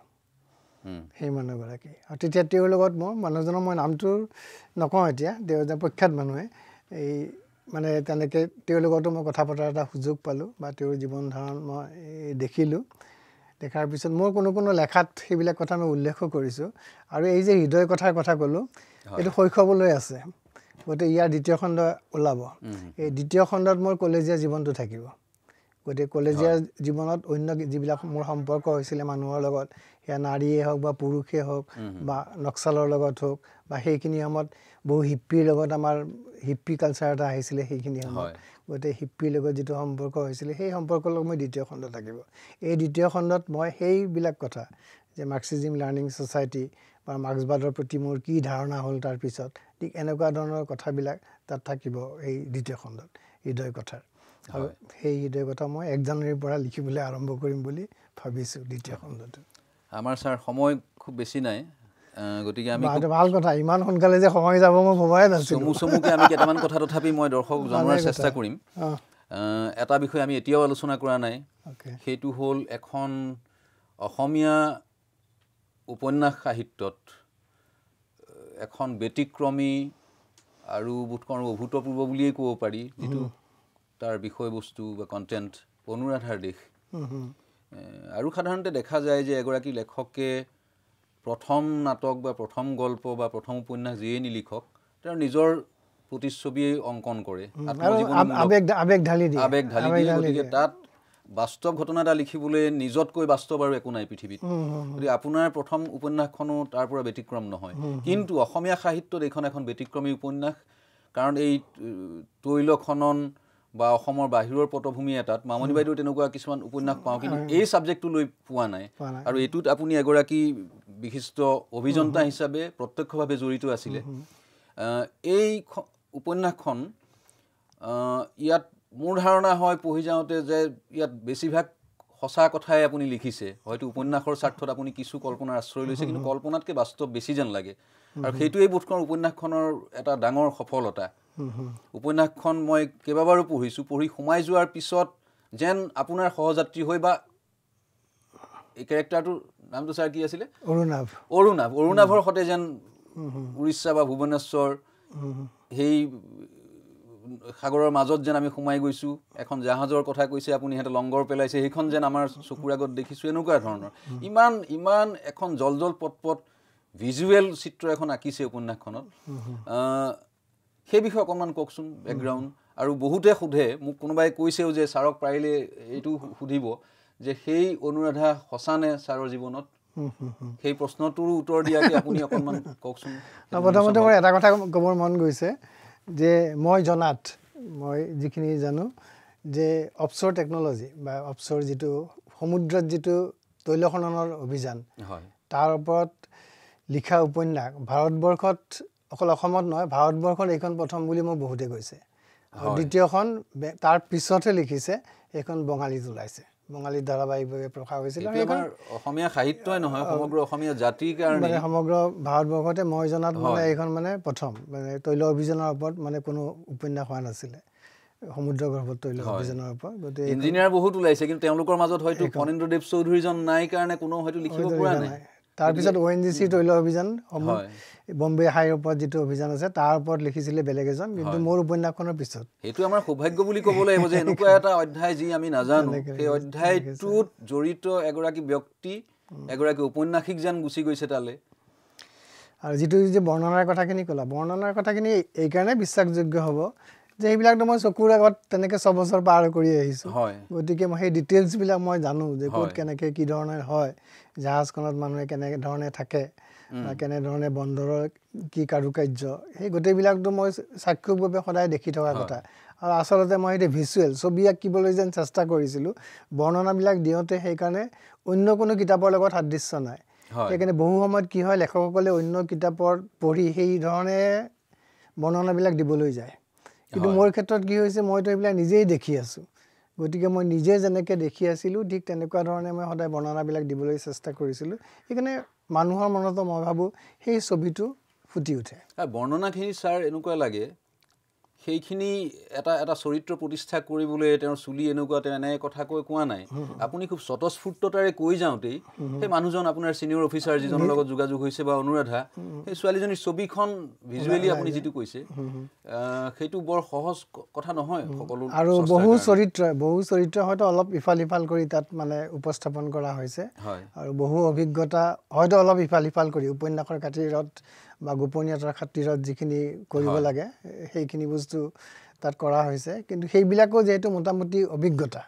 সেই মানুহগৰাকী আৰু তেতিয়া তেওঁৰ লগত মোৰ মানুহজনৰ মই নামটো নকওঁ এতিয়া তেওঁ এজন প্ৰখ্যাত মানুহে এই মানে তেনেকৈ তেওঁৰ লগতো মই কথা পতাৰ এটা সুযোগ পালোঁ বা তেওঁৰ জীৱন ধাৰণ মই দেখিলোঁ দেখাৰ পিছত মোৰ কোনো লেখাত সেইবিলাক কথা মই উল্লেখো কৰিছোঁ আৰু এই যে হৃদয় কথাৰ কথা ক'লোঁ এইটো শৈশৱলৈ আছে গতিকে ইয়াৰ দ্বিতীয় খণ্ড ওলাব এই দ্বিতীয় খণ্ডত মোৰ কলেজীয়া জীৱনটো থাকিব গতিকে কলেজীয়া জীৱনত অন্য যিবিলাক মোৰ সম্পৰ্ক হৈছিলে মানুহৰ লগত সেয়া নাৰীয়ে হওক বা পুৰুষেই হওক বা নক্সালৰ লগত হওক বা সেইখিনি সময়ত বহু হিপ্পিৰ লগত আমাৰ হিপ্পি কালচাৰ এটা আহিছিলে সেইখিনি সময়ত গতিকে হিপ্পিৰ লগত যিটো সম্পৰ্ক হৈছিলে সেই সম্পৰ্কৰ লগত মই দ্বিতীয় খণ্ড থাকিব এই দ্বিতীয় খণ্ডত মই সেইবিলাক কথা যে মাৰ্কচিজম লাৰ্ণিং ছ'চাইটি বা মাৰ্ক্সবাদৰ প্ৰতি মোৰ কি ধাৰণা হ'ল তাৰপিছত ঠিক এনেকুৱা ধৰণৰ কথাবিলাক তাত থাকিব এই দ্বিতীয় খণ্ডত হৃদয় কথাৰ আৰু সেই হৃদয় কথা মই 1 জানুৱাৰীৰ পৰা লিখিবলৈ আৰম্ভ কৰিম বুলি ভাবিছোঁ দ্বিতীয় খণ্ডটো আমাৰ ছাৰ সময় খুব বেছি নাই গতিকে আমি ভাল কথা ইমান সোনকালে যে সময় যাব মই ভবাই নাছিলোঁ চমুকে আমি কেইটামান কথা তথাপি মই দৰ্শক জনোৱাৰ চেষ্টা কৰিম এটা বিষয় আমি এতিয়াও আলোচনা কৰা নাই সেইটো হ'ল এখন অসমীয়া উপন্যাস সাহিত্যত এখন ব্যতিক্ৰমী আৰু বোধকৰো অভূতপূৰ্ব বুলিয়েই ক'ব পাৰি যিটো তাৰ বিষয়বস্তু বা কণ্টেণ্ট অনুৰাধাৰ দেশ আৰু সাধাৰণতে দেখা যায় যে এগৰাকী লেখকে প্ৰথম নাটক বা প্ৰথম গল্প বা প্ৰথম উপন্যাস যিয়েই নিলিখক তেওঁৰ নিজৰ প্ৰতিচ্ছবিয়েই অংকন কৰে আবেগ ঢালি দিয়ে গতিকে তাত বাস্তৱ ঘটনা এটা লিখিবলৈ নিজতকৈ বাস্তৱ আৰু একো নাই পৃথিৱীত গতিকে আপোনাৰ প্ৰথম উপন্যাসখনো তাৰ পৰা ব্যতিক্ৰম নহয় কিন্তু অসমীয়া সাহিত্যত এইখন এখন ব্যতিক্ৰমী উপন্যাস কাৰণ এই তৈল খনন বা অসমৰ বাহিৰৰ পটভূমি এটাত মামনি বাইদেউ তেনেকুৱা কিছুমান উপন্যাস পাওঁ কিন্তু এই ছাবজেক্টটো লৈ পোৱা নাই আৰু এইটোত আপুনি এগৰাকী বিশিষ্ট অভিযন্তা হিচাপে প্ৰত্যক্ষভাৱে জড়িত আছিলে এই উপন্যাসখন ইয়াত মোৰ ধাৰণা হয় পঢ়ি যাওঁতে যে ইয়াত বেছিভাগ সঁচা কথাই আপুনি লিখিছে হয়তো উপন্যাসৰ স্বাৰ্থত আপুনি কিছু কল্পনাৰ আশ্ৰয় লৈছে কিন্তু কল্পনাতকৈ বাস্তৱ বেছি যেন লাগে আৰু সেইটোৱেই বোধকৰোঁ উপন্যাসখনৰ এটা ডাঙৰ সফলতা উপন্যাসখন মই কেইবাবাৰো পঢ়িছোঁ পঢ়ি সোমাই যোৱাৰ পিছত যেন আপোনাৰ সহযাত্ৰী হৈ বা এই কেৰেক্টাৰটোৰ নামটো ছাৰ কি আছিলে অৰুণাভৰ সতে যেন উৰিষ্যা বা ভুৱনেশ্বৰ সেই সাগৰৰ মাজত যেন আমি সোমাই গৈছোঁ এখন জাহাজৰ কথা কৈছে আপুনি সিহঁতে লংগৰ পেলাইছে সেইখন যেন আমাৰ চকুৰ আগত দেখিছোঁ এনেকুৱা ধৰণৰ ইমান এখন জল পট ভিজুৱেল চিত্ৰ এখন আঁকিছে উপন্যাসখনত সেই বিষয়ে অকণমান কওকচোন বেকগ্ৰাউণ্ড আৰু বহুতে সোধে মোক কোনোবাই কৈছেও যে ছাৰক পাৰিলে এইটো সুধিব যে সেই অনুৰাধা সঁচানে ছাৰৰ জীৱনত সেই প্ৰশ্নটোৰো উত্তৰ দিয়াকে আপুনি অকণমান কওকচোন প্ৰথমতে মোৰ এটা কথা ক'বৰ মন গৈছে যে মই জনাত মই যিখিনি জানো যে অফশ্ব'ৰ টেকন'লজি বা অফশ্ব'ৰ যিটো সমুদ্ৰত যিটো তৈল খননৰ অভিযান তাৰ ওপৰত লিখা উপন্যাস ভাৰতবৰ্ষত অকল অসমত নহয় ভাৰতবৰ্ষত এইখন প্ৰথম বুলি মই বহুতে কৈছে আৰু দ্বিতীয়খন তাৰ পিছতহে লিখিছে এইখন বঙালীত ওলাইছে বঙালী ধাৰাবাহিকভাৱে প্ৰকাশ হৈছিল আমাৰ অসমীয়া সাহিত্যই নহয় সমগ্ৰ অসমীয়া জাতিৰ কাৰণে মানে সমগ্ৰ ভাৰতবৰ্ষতে মই জনাত মানে এইখন মানে প্ৰথম মানে তৈল অভিযানৰ ওপৰত মানে কোনো উপন্যাস হোৱা নাছিলে সমুদ্ৰ গৰ্ভত তৈল অভিযানৰ ওপৰত গতিকে ইঞ্জিনিয়াৰ বহুত ওলাইছে কিন্তু তেওঁলোকৰ মাজত হয়তো ফণীন্দ্ৰদেৱ চৌধুৰীজন নাই কাৰণে কোনো হয়তো লিখিব পৰা নাই তাৰপিছত ONGC তৈল অভিযান বম্বে হাইৰ ওপৰত যিটো অভিযান আছে তাৰ ওপৰত লিখিছিলে বেলেগ এজন কিন্তু মোৰ উপন্যাসখনৰ পিছত সেইটো আমাৰ সৌভাগ্য বুলি ক'ব লাগিব যে এনেকুৱা এটা অধ্যায় যি আমি নাজানো সেই অধ্যায়টোত জড়িত এগৰাকী ব্যক্তি এগৰাকী ঔপন্যাসিক যেন গুচি গৈছে তালৈ আৰু যিটো যে বৰ্ণনাৰ কথাখিনি ক'লা বৰ্ণনাৰ কথাখিনি এইকাৰণে বিশ্বাসযোগ্য হ'ব যে এইবিলাকতো মই চকুৰ আগত তেনেকৈ 6 বছৰ পাৰ কৰি আহিছোঁ গতিকে মই সেই ডিটেইলছবিলাক মই জানো যে ক'ত কেনেকৈ কি ধৰণৰ হয় জাহাজখনত মানুহে কেনেকৈ ধৰণে থাকে বা কেনেধৰণে বন্দৰৰ কি কাৰুকাৰ্য সেই গোটেইবিলাকতো মই চাক্ষুষভাৱে সদায় দেখি থকা কথা আৰু আচলতে মই এতিয়া ভিজুৱেল ছবি আঁকিবলৈ যেন চেষ্টা কৰিছিলোঁ বৰ্ণনাবিলাক দিওঁতে সেইকাৰণে অন্য কোনো কিতাপৰ লগত সাদৃশ্য নাই সেইকাৰণে বহু সময়ত কি হয় লেখকসকলে অন্য কিতাপৰ পঢ়ি সেই ধৰণে বৰ্ণনাবিলাক দিবলৈ যায় কিন্তু মোৰ ক্ষেত্ৰত কি হৈছে মইতো এইবিলাক নিজেই দেখি আছোঁ গতিকে মই নিজে যেনেকৈ দেখি আছিলোঁ ঠিক তেনেকুৱা ধৰণে মই সদায় বৰ্ণনাবিলাক দিবলৈ চেষ্টা কৰিছিলোঁ সেইকাৰণে মানুহৰ মনতো মই ভাবোঁ সেই ছবিটো ফুটি উঠে বৰ্ণনাখিনি ছাৰ এনেকুৱা লাগে সেইখিনি এটা চৰিত্ৰ প্ৰতিষ্ঠা কৰিবলৈ তেওঁৰ চুলি এনেকুৱা তেওঁ এনে কথা কোৱা নাই আপুনি খুব স্বতঃস্ফূৰ্ততাৰে কৈ যাওঁতেই সেই মানুহজন আপোনাৰ ছিনিয়ৰ অফিচাৰ যিজনৰ লগত যোগাযোগ হৈছে বা অনুৰাধা সেই ছোৱালীজনীৰ ছবিখন ভিজুৱেলি আপুনি যিটো কৈছে সেইটো বৰ সহজ কথা নহয় সকলো আৰু বহু চৰিত্ৰ হয়তো অলপ ইফাল সিফাল কৰি তাত মানে উপস্থাপন কৰা হৈছে আৰু বহু অভিজ্ঞতা হয়তো অলপ ইফাল সিফাল কৰি উপন্যাসৰ খাতিৰত বা গোপনীয়তাৰ খাতিৰত যিখিনি কৰিব লাগে সেইখিনি বস্তু তাত কৰা হৈছে কিন্তু সেইবিলাকো যিহেতু মোটামুটি অভিজ্ঞতা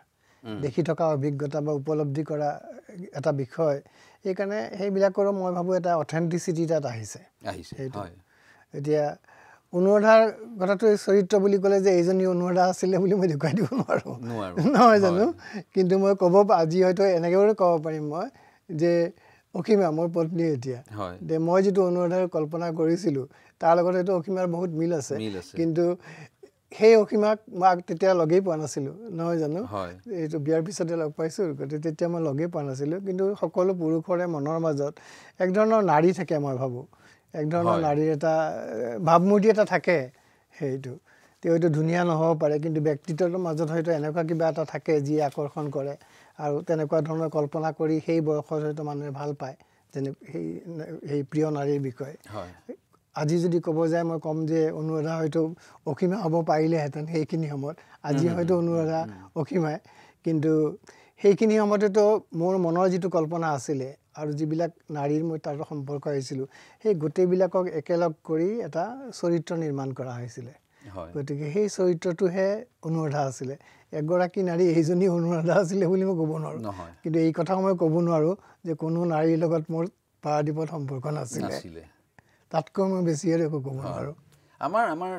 দেখি থকা অভিজ্ঞতা বা উপলব্ধি কৰা এটা বিষয় সেইকাৰণে সেইবিলাকৰো মই ভাবোঁ এটা অথেণ্টিচিটি তাত আহিছে সেইটো এতিয়া অনুৰাধাৰ কথাটো চৰিত্ৰ বুলি ক'লে যে এইজনী অনুৰাধা আছিলে বুলি মই দেখুৱাই দিব নোৱাৰোঁ নহয় জানো কিন্তু মই আজি হয়তো এনেকৈ ক'ব পাৰিম মই যে অসীমা মোৰ পত্নী এতিয়া যে মই যিটো অনুৰাধাৰ কল্পনা কৰিছিলোঁ তাৰ লগত হয়তো অসীমাৰ বহুত মিল আছে কিন্তু সেই অসীমাক মই তেতিয়া লগেই পোৱা নাছিলোঁ নহয় জানো এইটো বিয়াৰ পিছতে লগ পাইছোঁ গতিকে তেতিয়া মই লগেই পোৱা নাছিলোঁ কিন্তু সকলো পুৰুষৰে মনৰ মাজত এক ধৰণৰ নাৰী থাকে মই ভাবোঁ এক ধৰণৰ নাৰীৰ এটা ভাৱমূৰ্তি এটা থাকে সেইটো তেওঁ হয়তো ধুনীয়া নহ'ব পাৰে কিন্তু ব্যক্তিত্বৰ মাজত হয়তো এনেকুৱা কিবা এটা থাকে যি আকৰ্ষণ কৰে আৰু তেনেকুৱা ধৰণৰ কল্পনা কৰি সেই বয়সত হয়তো মানুহে ভাল পায় যেনে সেই প্ৰিয় নাৰীৰ বিষয়ে আজি যদি ক'ব যায় মই ক'ম যে অনুৰাধা হয়তো অসীমা হ'ব পাৰিলেহেঁতেন সেইখিনি সময়ত আজি হয়তো অনুৰাধা অসীমাই কিন্তু সেইখিনি সময়তেতো মোৰ মনৰ যিটো কল্পনা আছিলে আৰু যিবিলাক নাৰীৰ মই তাৰ সম্পৰ্ক আহিছিলোঁ সেই গোটেইবিলাকক একেলগ কৰি এটা চৰিত্ৰ নিৰ্মাণ কৰা হৈছিলে গতিকে সেই চৰিত্ৰটোহে অনুৰাধা আছিলে এগৰাকী নাৰী এইজনী অনুৰাধা আছিলে বুলি মই ক'ব নোৱাৰোঁ কিন্তু এই কথা মই ক'ব নোৱাৰোঁ যে কোনো নাৰীৰ লগত মোৰ পাৰাদীপত সম্পৰ্ক নাছিলে তাতকৈ মই বেছি আৰু একো ক'ব নোৱাৰোঁ আমাৰ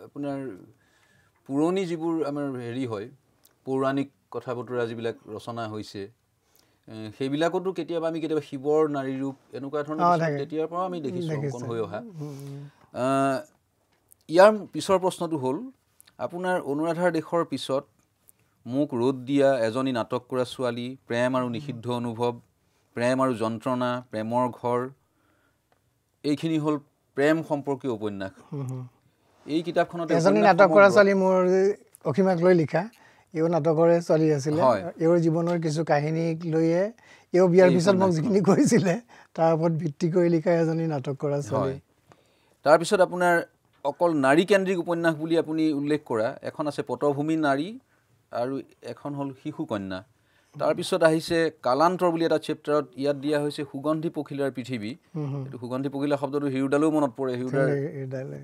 আপোনাৰ পুৰণি যিবোৰ আমাৰ হেৰি হয় পৌৰাণিক কথা বতৰা যিবিলাক ৰচনা হৈছে সেইবিলাকতো কেতিয়াবা আমি শিৱৰ নাৰী ৰূপ এনেকুৱা ধৰণৰ তেতিয়াৰ পৰাও আমি দেখিছোঁ অংকন হৈ অহা ইয়াৰ পিছৰ প্ৰশ্নটো হ'ল আপোনাৰ অনুৰাধাৰ দেশৰ পিছত মোক ৰ'দ দিয়া এজনী নাটক কৰা ছোৱালী প্ৰেম আৰু নিষিদ্ধ অনুভৱ প্ৰেম আৰু যন্ত্ৰণা প্ৰেমৰ ঘৰ এইখিনি হ'ল প্ৰেম সম্পৰ্কীয় উপন্যাস এই কিতাপখনত এজনী নাটক কৰা ছোৱালী মোৰ অসীমাক লৈ লিখা এও নাটকৰে চলি আছিলে এওৰ জীৱনৰ কিছু কাহিনীক লৈয়ে এও বিয়াৰ পিছত মোক যিখিনি কৈছিলে তাৰ ওপৰত ভিত্তি কৰি লিখা এজনী নাটক কৰা ছোৱালী তাৰপিছত আপোনাৰ অকল নাৰী কেন্দ্ৰিক উপন্যাস বুলি আপুনি উল্লেখ কৰা এখন আছে পটভূমি নাৰী আৰু এখন হ'ল শিশু কন্যা তাৰপিছত আহিছে কালান্তৰ বুলি এটা চেপ্টাৰত ইয়াত দিয়া হৈছে সুগন্ধি পখিলাৰ পৃথিৱী এইটো সুগন্ধি পখিলা শব্দটো হিৰুডালেও মনত পৰে হিৰুডাৰ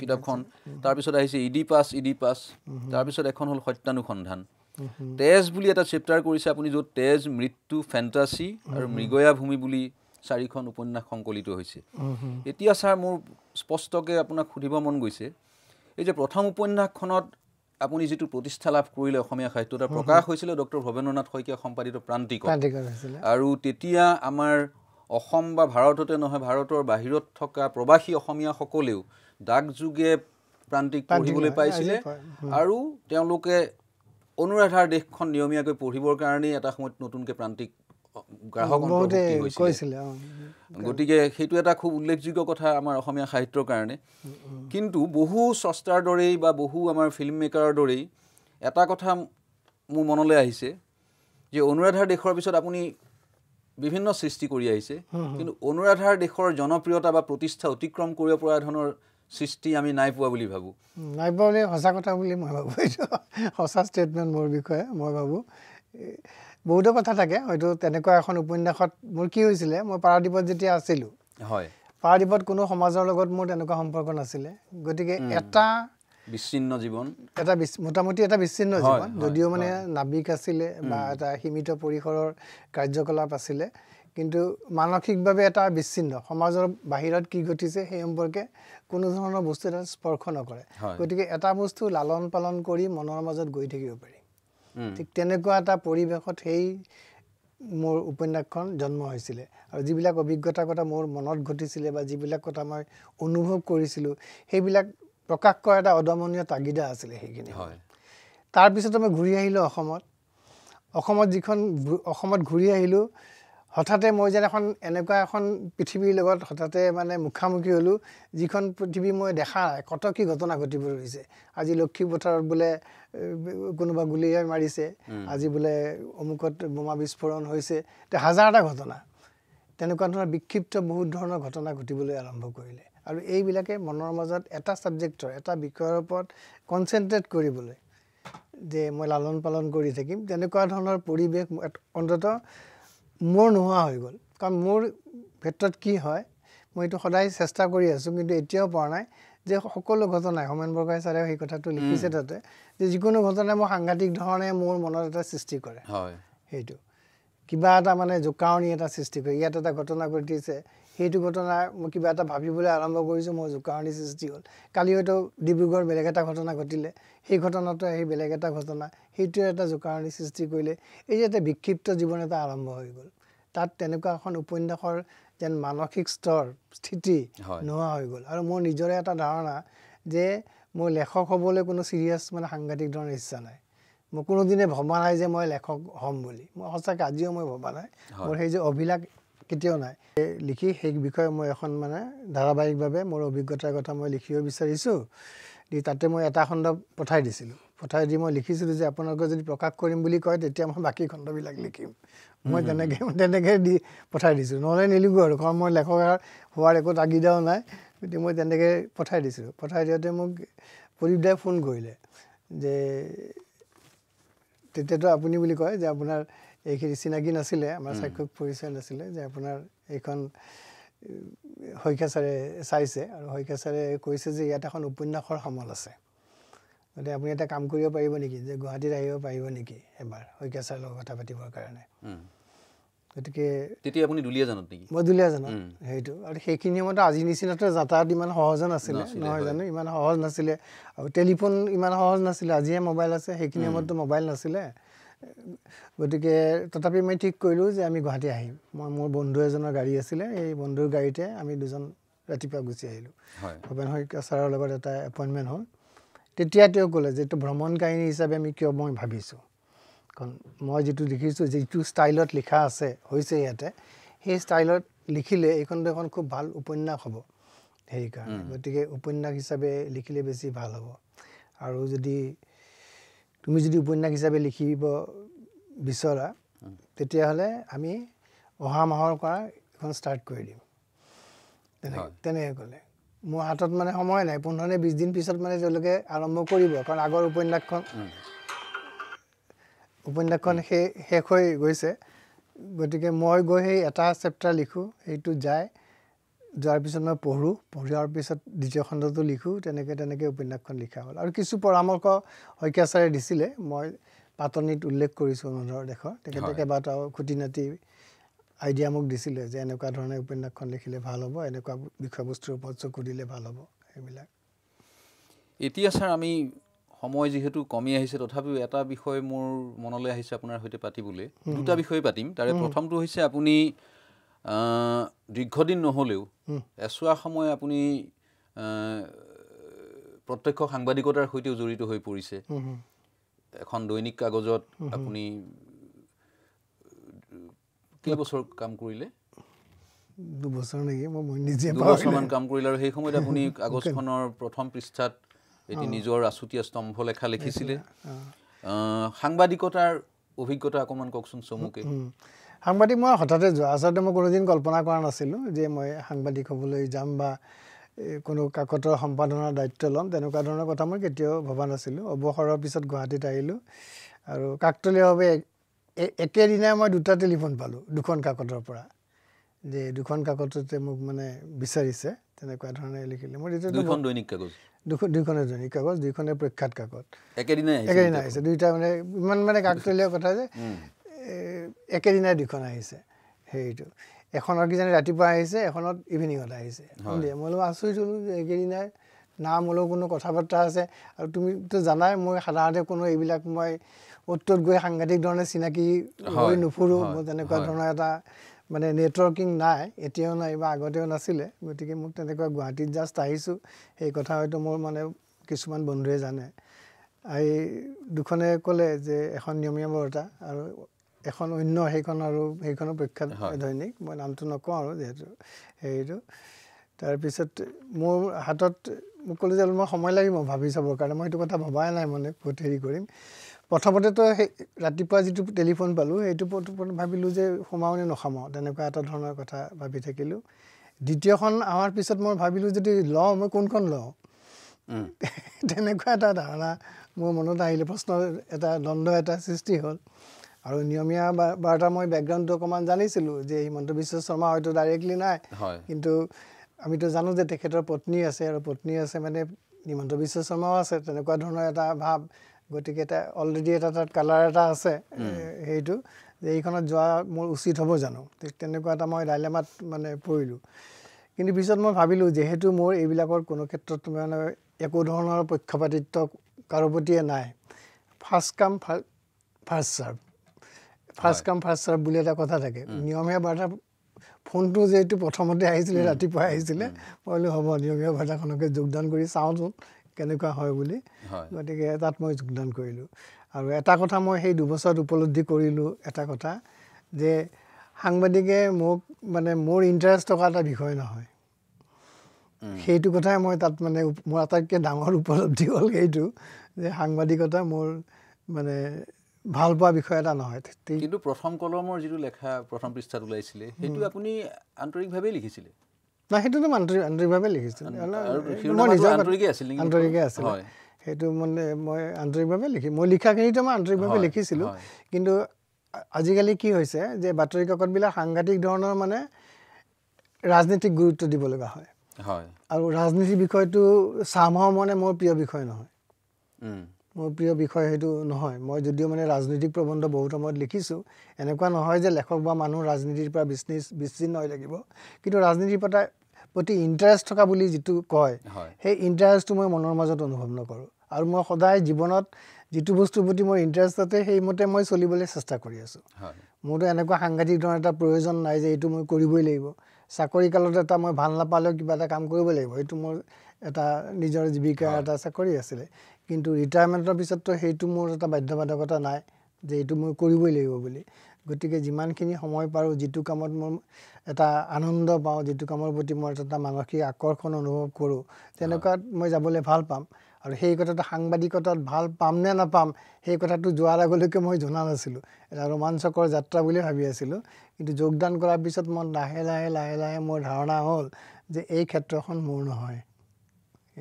কিতাপখন তাৰপিছত আহিছে ইডিপাছ তাৰপিছত এখন হ'ল সত্যানুসন্ধান তেজ বুলি এটা চেপ্টাৰ কৰিছে আপুনি য'ত তেজ মৃত্যু ফেণ্টাচি আৰু মৃগয়া ভূমি বুলি 4খন উপন্যাস সংকলিত হৈছে এতিয়া ছাৰ মোৰ স্পষ্টকৈ আপোনাক সুধিব মন গৈছে এই যে প্ৰথম উপন্যাসখনত আপুনি যেটো প্ৰতিষ্ঠা লাভ কৰিলে অসমীয়া সাহিত্যত প্ৰকাশ হৈছিল ডক্টৰ ভবেন্দ্ৰনাথ শইকীয়া সম্পাদিত প্ৰান্তিক আৰু তেতিয়া আমাৰ অসম বা ভাৰততে নহয় ভাৰতৰ বাহিৰত থকা প্ৰবাসী অসমীয়া সকলেও ডাকযোগে প্ৰান্তিক পঢ়িবলৈ পাইছিলে আৰু তেওঁলোকে অনুৰাধাৰ দেশখন নিয়মীয়াকৈ পঢ়িবৰ কাৰণে এটা সময়ত নতুনকৈ প্ৰান্তিক গ্ৰাহক অন্তৰ্ভুক্তি হৈছিল গতিকে সেইটো এটা খুব উল্লেখযোগ্য কথা আমাৰ অসমীয়া সাহিত্যৰ কাৰণে কিন্তু বহু স্ৰষ্টাৰ দৰেই বা বহু আমাৰ ফিল্ম মেকাৰৰ দৰেই এটা কথা মোৰ মনলৈ আহিছে যে অনুৰাধাৰ দেশৰ পিছত আপুনি বিভিন্ন সৃষ্টি কৰি আহিছে কিন্তু অনুৰাধাৰ দেশৰ জনপ্ৰিয়তা বা প্ৰতিষ্ঠা অতিক্ৰম কৰিব পৰা ধৰণৰ সৃষ্টি আমি নাই পোৱা বুলি ভাবো নাই পোৱা বুলি সঁচা কথা বুলি মই ভাবো এইটো সঁচা ষ্টেটমেণ্ট মোৰ বিষয়ে মই ভাবো বহুতো কথা থাকে হয়তো তেনেকুৱা এখন উপন্যাসত মোৰ কি হৈছিলে মই পাৰাদীপত যেতিয়া আছিলোঁ হয় পাৰাদীপত কোনো সমাজৰ লগত মোৰ তেনেকুৱা সম্পৰ্ক নাছিলে গতিকে এটা বিচ্ছিন্ন জীৱন এটা মোটামুটি এটা বিচ্ছিন্ন জীৱন যদিও মানে নাবিক আছিলে বা এটা সীমিত পৰিসৰৰ কাৰ্যকলাপ আছিলে কিন্তু মানসিকভাৱে এটা বিচ্ছিন্ন সমাজৰ বাহিৰত কি ঘটিছে সেই সম্পৰ্কে কোনো ধৰণৰ বস্তু এটা স্পৰ্শ নকৰে গতিকে এটা বস্তু লালন পালন কৰি মনৰ মাজত গৈ থাকিব পাৰি ঠিক তেনেকুৱা এটা পৰিৱেশত সেই মোৰ উপন্যাসখন জন্ম হৈছিলে আৰু যিবিলাক অভিজ্ঞতাৰ কথা মোৰ মনত ঘটিছিলে বা যিবিলাক কথা মই অনুভৱ কৰিছিলোঁ সেইবিলাক প্ৰকাশ কৰা এটা অদমনীয় তাগিদা আছিলে সেইখিনি তাৰপিছত মই ঘূৰি আহিলোঁ অসমত যিখন অসমত ঘূৰি আহিলোঁ হঠাতে মই যেন এনেকুৱা এখন পৃথিৱীৰ লগত হঠাতে মানে মুখামুখি হ'লোঁ যিখন পৃথিৱী মই দেখা নাই কত কি ঘটনা ঘটিব ৰৈছে আজি লক্ষীপথাৰত বোলে কোনোবা গুলীয়াই মাৰিছে আজি বোলে অমুকত বোমা বিস্ফোৰণ হৈছে হাজাৰটা ঘটনা তেনেকুৱা ধৰণৰ বিক্ষিপ্ত বহুত ধৰণৰ ঘটনা ঘটিবলৈ আৰম্ভ কৰিলে আৰু এইবিলাকে মনৰ মাজত এটা ছাবজেক্টৰ এটা বিষয়ৰ ওপৰত কনচেনট্ৰেট কৰিবলৈ যে মই লালন পালন কৰি থাকিম তেনেকুৱা ধৰণৰ পৰিৱেশ অন্ততঃ মোৰ নোহোৱা হৈ গ'ল কাৰণ মোৰ ক্ষেত্ৰত কি হয় মই এইটো সদায় চেষ্টা কৰি আছোঁ কিন্তু এতিয়াও পৰা নাই যে সকলো ঘটনাই হোমেন বৰগোহাঁই ছাৰেও সেই কথাটো লিখিছে তাতে যে যিকোনো ঘটনাই মই সাংঘাতিক ধৰণে মোৰ মনত এটা সৃষ্টি কৰে সেইটো কিবা এটা মানে জোকাৰণি এটা সৃষ্টি কৰে ইয়াত এটা ঘটনা ঘটিছে সেইটো ঘটনা মই কিবা এটা ভাবিবলৈ আৰম্ভ কৰিছোঁ মই জোকাৰণি সৃষ্টি হ'ল কালি হয়তো ডিব্ৰুগড় বেলেগ এটা ঘটনা ঘটিলে সেই ঘটনাটো আহি বেলেগ এটা ঘটনা সেইটোৱে এটা জোকাৰণি সৃষ্টি কৰিলে এই যে এটা বিক্ষিপ্ত জীৱন এটা আৰম্ভ হৈ গ'ল তাত তেনেকুৱা এখন উপন্যাসৰ যেন মানসিক স্থিতি নোহোৱা হৈ গ'ল আৰু মোৰ নিজৰে এটা ধাৰণা যে মোৰ লেখক হ'বলৈ কোনো চিৰিয়াছ মানে সাংঘাতিক ধৰণৰ ইচ্ছা নাই মই কোনোদিনে ভবা নাই যে মই লেখক হ'ম বুলি মই সঁচাকৈ আজিও মই ভবা নাই মোৰ সেই যে অভিলাষ কেতিয়াও নাই লিখি সেই বিষয়ে মই এখন মানে ধাৰাবাহিকভাৱে মোৰ অভিজ্ঞতাৰ কথা মই লিখিব বিচাৰিছোঁ তাতে মই এটা খণ্ড পঠাই দিছিলোঁ পঠাই দি মই লিখিছিলোঁ যে আপোনালোকে যদি প্ৰকাশ কৰিম বুলি কয় তেতিয়া মই বাকী খণ্ডবিলাক লিখিম মই তেনেকৈ দি পঠাই দিছোঁ নহ'লে নিলিখোঁ আৰু কাৰণ মই লেখক হোৱাৰ একো তাগিদাও নাই গতিকে মই তেনেকৈ পঠাই দিছিলোঁ পঠাই দিওঁতে মোক প্ৰদীপ দাই ফোন কৰিলে যে তেতিয়াতো আপুনি বুলি কয় যে আপোনাৰ এইখিনি চিনাকি নাছিলে আমাৰ সাক্ষক পৰিচয় নাছিলে যে আপোনাৰ এইখন শইকীয়া ছাৰে চাইছে আৰু শইকীয়া ছাৰে কৈছে যে ইয়াত এখন উপন্যাসৰ সমল আছে গতিকে আপুনি এটা কাম কৰিব পাৰিব নেকি যে গুৱাহাটীত আহিব পাৰিব নেকি এবাৰ শইকীয়া ছাৰৰ লগত কথা পাতিবৰ কাৰণে গতিকে তেতিয়া আপুনি দুলীয়াজানত নেকি মই দুলীয়াজানত সেইটো আৰু সেইখিনি সময়তো আজি নিচিনাতো যাতায়াত ইমান সহজ নাছিলে নহয় জানো ইমান সহজ নাছিলে আৰু টেলিফোন ইমান সহজ নাছিলে আজিহে মোবাইল আছে সেইখিনি সময়ততো মোবাইল নাছিলে গতিকে তথাপি মই ঠিক কৰিলোঁ যে আমি গুৱাহাটী আহিম মই মোৰ বন্ধু এজনৰ গাড়ী আছিলে এই বন্ধুৰ গাড়ীতে আমি দুজন ৰাতিপুৱা গুচি আহিলোঁ ভূপেন শইকীয়া ছাৰৰ লগত এটা এপইণ্টমেণ্ট হ'ল তেতিয়া তেওঁ ক'লে যে এইটো ভ্ৰমণ কাহিনী হিচাপে আমি কিয় মই ভাবিছোঁ কাৰণ মই যিটো দেখিছোঁ যিটো ষ্টাইলত লিখা আছে হৈছে ইয়াতে সেই ষ্টাইলত লিখিলে এইখনটো এখন খুব ভাল উপন্যাস হ'ব সেইকাৰণে গতিকে উপন্যাস হিচাপে লিখিলে বেছি ভাল হ'ব আৰু যদি তুমি যদি উপন্যাস হিচাপে লিখিব বিচৰা তেতিয়াহ'লে আমি অহা মাহৰ পৰা এখন ষ্টাৰ্ট কৰি দিম তেনেকৈ ক'লে মোৰ হাতত মানে সময় নাই 15-20 দিন পিছত মানে তেওঁলোকে আৰম্ভ কৰিব কাৰণ আগৰ উপন্যাসখন শেষ হৈ গৈছে গতিকে মই গৈ সেই এটা চেপ্টাৰ লিখোঁ সেইটো যোৱাৰ পিছত মই পঢ়াৰ পিছত দ্বিতীয় খণ্ডটো লিখোঁ তেনেকৈ উপন্যাসখন লিখা হ'ল আৰু কিছু পৰামৰ্শ শইকীয়া ছাৰে দিছিলে মই পাতনিত উল্লেখ কৰিছোঁ অনুৰাধৰ দেশৰ তেখেতে কেইবাটাও খুটি নাটি আইডিয়া মোক দিছিলে যে এনেকুৱা ধৰণে উপন্যাসখন লিখিলে ভাল হ'ব এনেকুৱা বিষয়বস্তুৰ ওপৰত চকু দিলে ভাল হ'ব এইবিলাক এতিয়া ছাৰ আমি সময় যেহেতু কমি আহিছে তথাপিও এটা বিষয় মোৰ মনলৈ আহিছে আপোনাৰ সৈতে পাতিবলৈ দুটা বিষয় পাতিম তাৰে প্ৰথমটো হৈছে আপুনি দীৰ্ঘদিন নহ'লেও এছোৱা সময় আপুনি প্ৰত্যক্ষ সাংবাদিকতাৰ সৈতেও জড়িত হৈ পৰিছে এখন দৈনিক কাগজত আপুনি কেইবছৰ কাম কৰিলে 2 বছৰ নেকি মই নিজে 2 বছৰমান কাম কৰিলে আৰু সেই সময়ত আপুনি কাগজখনৰ প্ৰথম পৃষ্ঠাত এটি নিজৰ আছুতীয়া স্তম্ভ লেখা লিখিছিলে সাংবাদিকতাৰ অভিজ্ঞতা অকণমান কওকচোন চমুকে সাংবাদিক মই হঠাতে যোৱা আচলতে মই কোনোদিন কল্পনা কৰা নাছিলোঁ যে মই সাংবাদিক হ'বলৈ যাম বা কোনো কাকতৰ সম্পাদনাৰ দায়িত্ব ল'ম তেনেকুৱা ধৰণৰ কথা মই কেতিয়াও ভবা নাছিলোঁ অৱসৰৰ পিছত গুৱাহাটীত আহিলোঁ আৰু কাকতলীয়ভাৱে একেদিনাই মই 2টা টেলিফোন পালোঁ 2খন কাকতৰ পৰা যে 2খন কাকততে মোক মানে বিচাৰিছে তেনেকুৱা ধৰণে লিখিলে মই দুখন দৈনিক কাগজ 2খনে দৈনিক কাগজ 2খনে প্ৰখ্যাত কাকত একেদিনাই আহিছে 2টা মানে ইমান মানে কাকতলীয় কথা যে একেদিনাই 2খন আহিছে সেইটো এখনৰ কিজানি ৰাতিপুৱা আহিছে এখনত ইভিনিঙত আহিছে সন্ধিয়া মই আচৰিত হ'লোঁ যে একেদিনাই নাম হ'লেও কোনো কথা বাৰ্তা আছে আৰু তুমিতো জানাই মই সাধাৰণতে কোনো এইবিলাক মই অ'ত গৈ সাংঘাতিক ধৰণে চিনাকি হৈ নুফুৰোঁ মই তেনেকুৱা ধৰণৰ এটা মানে নেটৱৰ্কিং নাই এতিয়াও নাই বা আগতেও নাছিলে গতিকে মোক তেনেকুৱা গুৱাহাটীত জাষ্ট আহিছোঁ সেই কথা হয়তো মোৰ মানে কিছুমান বন্ধুৱে জানে এই 2খনে ক'লে যে এখন নিয়মীয়া বাৰ্তা আৰু এখন অন্য সেইখনৰ প্ৰখ্যাত দৈনিক মই নামটো নকওঁ আৰু যিহেতু সেইটো তাৰপিছত মোৰ হাতত মোক ক'লে যে মই সময় লাগিব ভাবি চাবৰ কাৰণে মই সেইটো কথা ভবাই নাই মানে ক'ত হেৰি কৰিম প্ৰথমতেতো সেই ৰাতিপুৱা যিটো টেলিফোন পালোঁ সেইটো ভাবিলোঁ যে সোমাওঁ নে নসোমাওঁ তেনেকুৱা এটা ধৰণৰ কথা ভাবি থাকিলোঁ দ্বিতীয়খন অহাৰ পিছত মই ভাবিলোঁ যদি লওঁ মই কোনখন লওঁ তেনেকুৱা এটা ধাৰণা মোৰ মনত আহিলে প্ৰশ্ন এটা দ্বন্দ্ব এটা সৃষ্টি হ'ল আৰু নিয়মীয়া বাৰ্তা মই বেকগ্ৰাউণ্ডটো অকণমান জানিছিলোঁ যে হিমন্ত বিশ্ব শৰ্মা হয়তো ডাইৰেক্টলি নাই কিন্তু আমিতো জানো যে তেখেতৰ পত্নী আছে আৰু পত্নী আছে মানে হিমন্ত বিশ্ব শৰ্মাও আছে তেনেকুৱা ধৰণৰ এটা ভাৱ গতিকে এটা অলৰেডি এটা তাত কালাৰ এটা আছে সেইটো যে এইখনত যোৱা মোৰ উচিত হ'ব জানো তেনেকুৱা এটা মই ডাইলেমাত মানে পৰিলোঁ কিন্তু পিছত মই ভাবিলোঁ যিহেতু মোৰ এইবিলাকৰ কোনো ক্ষেত্ৰত মানে একো ধৰণৰ পক্ষপাতিত্ব কাৰো প্ৰতিয়ে নাই ফাৰ্ষ্ট কাম ফাৰ্ষ্ট চাৰ্ভ বুলি এটা কথা থাকে নিয়মীয়া বাৰ্তা ফোনটো যিহেতু প্ৰথমতে আহিছিলে ৰাতিপুৱাই আহিছিলে মই বোলো হ'ব নিয়মীয়া বাৰ্তাখনকে যোগদান কৰি চাওঁচোন কেনেকুৱা হয় বুলি গতিকে তাত মই যোগদান কৰিলোঁ আৰু এটা কথা মই সেই 2 বছৰত উপলব্ধি কৰিলোঁ এটা কথা যে সাংবাদিকে মোক মানে মোৰ ইণ্টাৰেষ্ট থকা এটা বিষয় নহয় সেইটো কথাই মই তাত মানে মোৰ আটাইতকৈ ডাঙৰ উপলব্ধি হ'ল সেইটো যে সাংবাদিকতা মোৰ মানে ভাল পোৱা বিষয় এটা নহয় কিন্তু প্ৰথম কলমৰ যিটো লেখা প্ৰথম পৃষ্ঠাত ওলাইছিলে সেইটো আপুনি আন্তৰিকভাৱে লিখিছিলে না সেইটোতো আন্তৰিকভাৱে লিখিছিলোঁ আন্তৰিকে আছিলে সেইটো মানে মই আন্তৰিকভাৱে মই লিখাখিনিতো মই আন্তৰিকভাৱে লিখিছিলোঁ কিন্তু আজিকালি কি হৈছে যে বাতৰি কাকতবিলাক সাংঘাতিক ধৰণৰ মানে ৰাজনীতিক গুৰুত্ব দিব লগা হয় আৰু ৰাজনীতি বিষয়টো চামহাও মানে মোৰ প্ৰিয় বিষয় নহয় মোৰ প্ৰিয় বিষয় সেইটো নহয় মই যদিও মানে ৰাজনৈতিক প্ৰবন্ধ বহুত সময়ত লিখিছোঁ এনেকুৱা নহয় যে লেখক বা মানুহ ৰাজনীতিৰ পৰা বিচ্ছিন্ন হৈ থাকিব কিন্তু ৰাজনীতিৰ প্ৰতি ইণ্টাৰেষ্ট থকা বুলি যিটো কয় সেই ইণ্টাৰেষ্টটো মই মনৰ মাজত অনুভৱ নকৰোঁ আৰু মই সদায় জীৱনত যিটো বস্তুৰ প্ৰতি মোৰ ইণ্টাৰেষ্ট আছে সেইমতে মই চলিবলৈ চেষ্টা কৰি আছোঁ মোৰতো এনেকুৱা সাংঘাতিক ধৰণৰ এটা প্ৰয়োজন নাই যে এইটো মই কৰিবই লাগিব চাকৰি কালত এটা মই ভাল নাপালেও কিবা এটা কাম কৰিব লাগিব এইটো মোৰ এটা নিজৰ জীৱিকাৰ এটা চাকৰি আছিলে কিন্তু ৰিটায়াৰমেণ্টৰ পিছততো সেইটো মোৰ এটা বাধ্যবাধকতা নাই যে এইটো মই কৰিবই লাগিব বুলি গতিকে যিমানখিনি সময় পাৰোঁ যিটো কামত মই এটা আনন্দ পাওঁ যিটো কামৰ প্ৰতি মই এটা মানসিক আকৰ্ষণ অনুভৱ কৰোঁ তেনেকুৱাত মই যাবলৈ ভাল পাম আৰু সেই কথাটো সাংবাদিকতাত ভাল পাম নে নাপাম সেই কথাটো যোৱাৰ আগলৈকে মই জনা নাছিলোঁ এটা ৰোমাঞ্চকৰ যাত্ৰা বুলি ভাবি আছিলোঁ কিন্তু যোগদান কৰাৰ পিছত মই লাহে লাহে লাহে লাহে মোৰ ধাৰণা হ'ল যে এই ক্ষেত্ৰখন মোৰ নহয়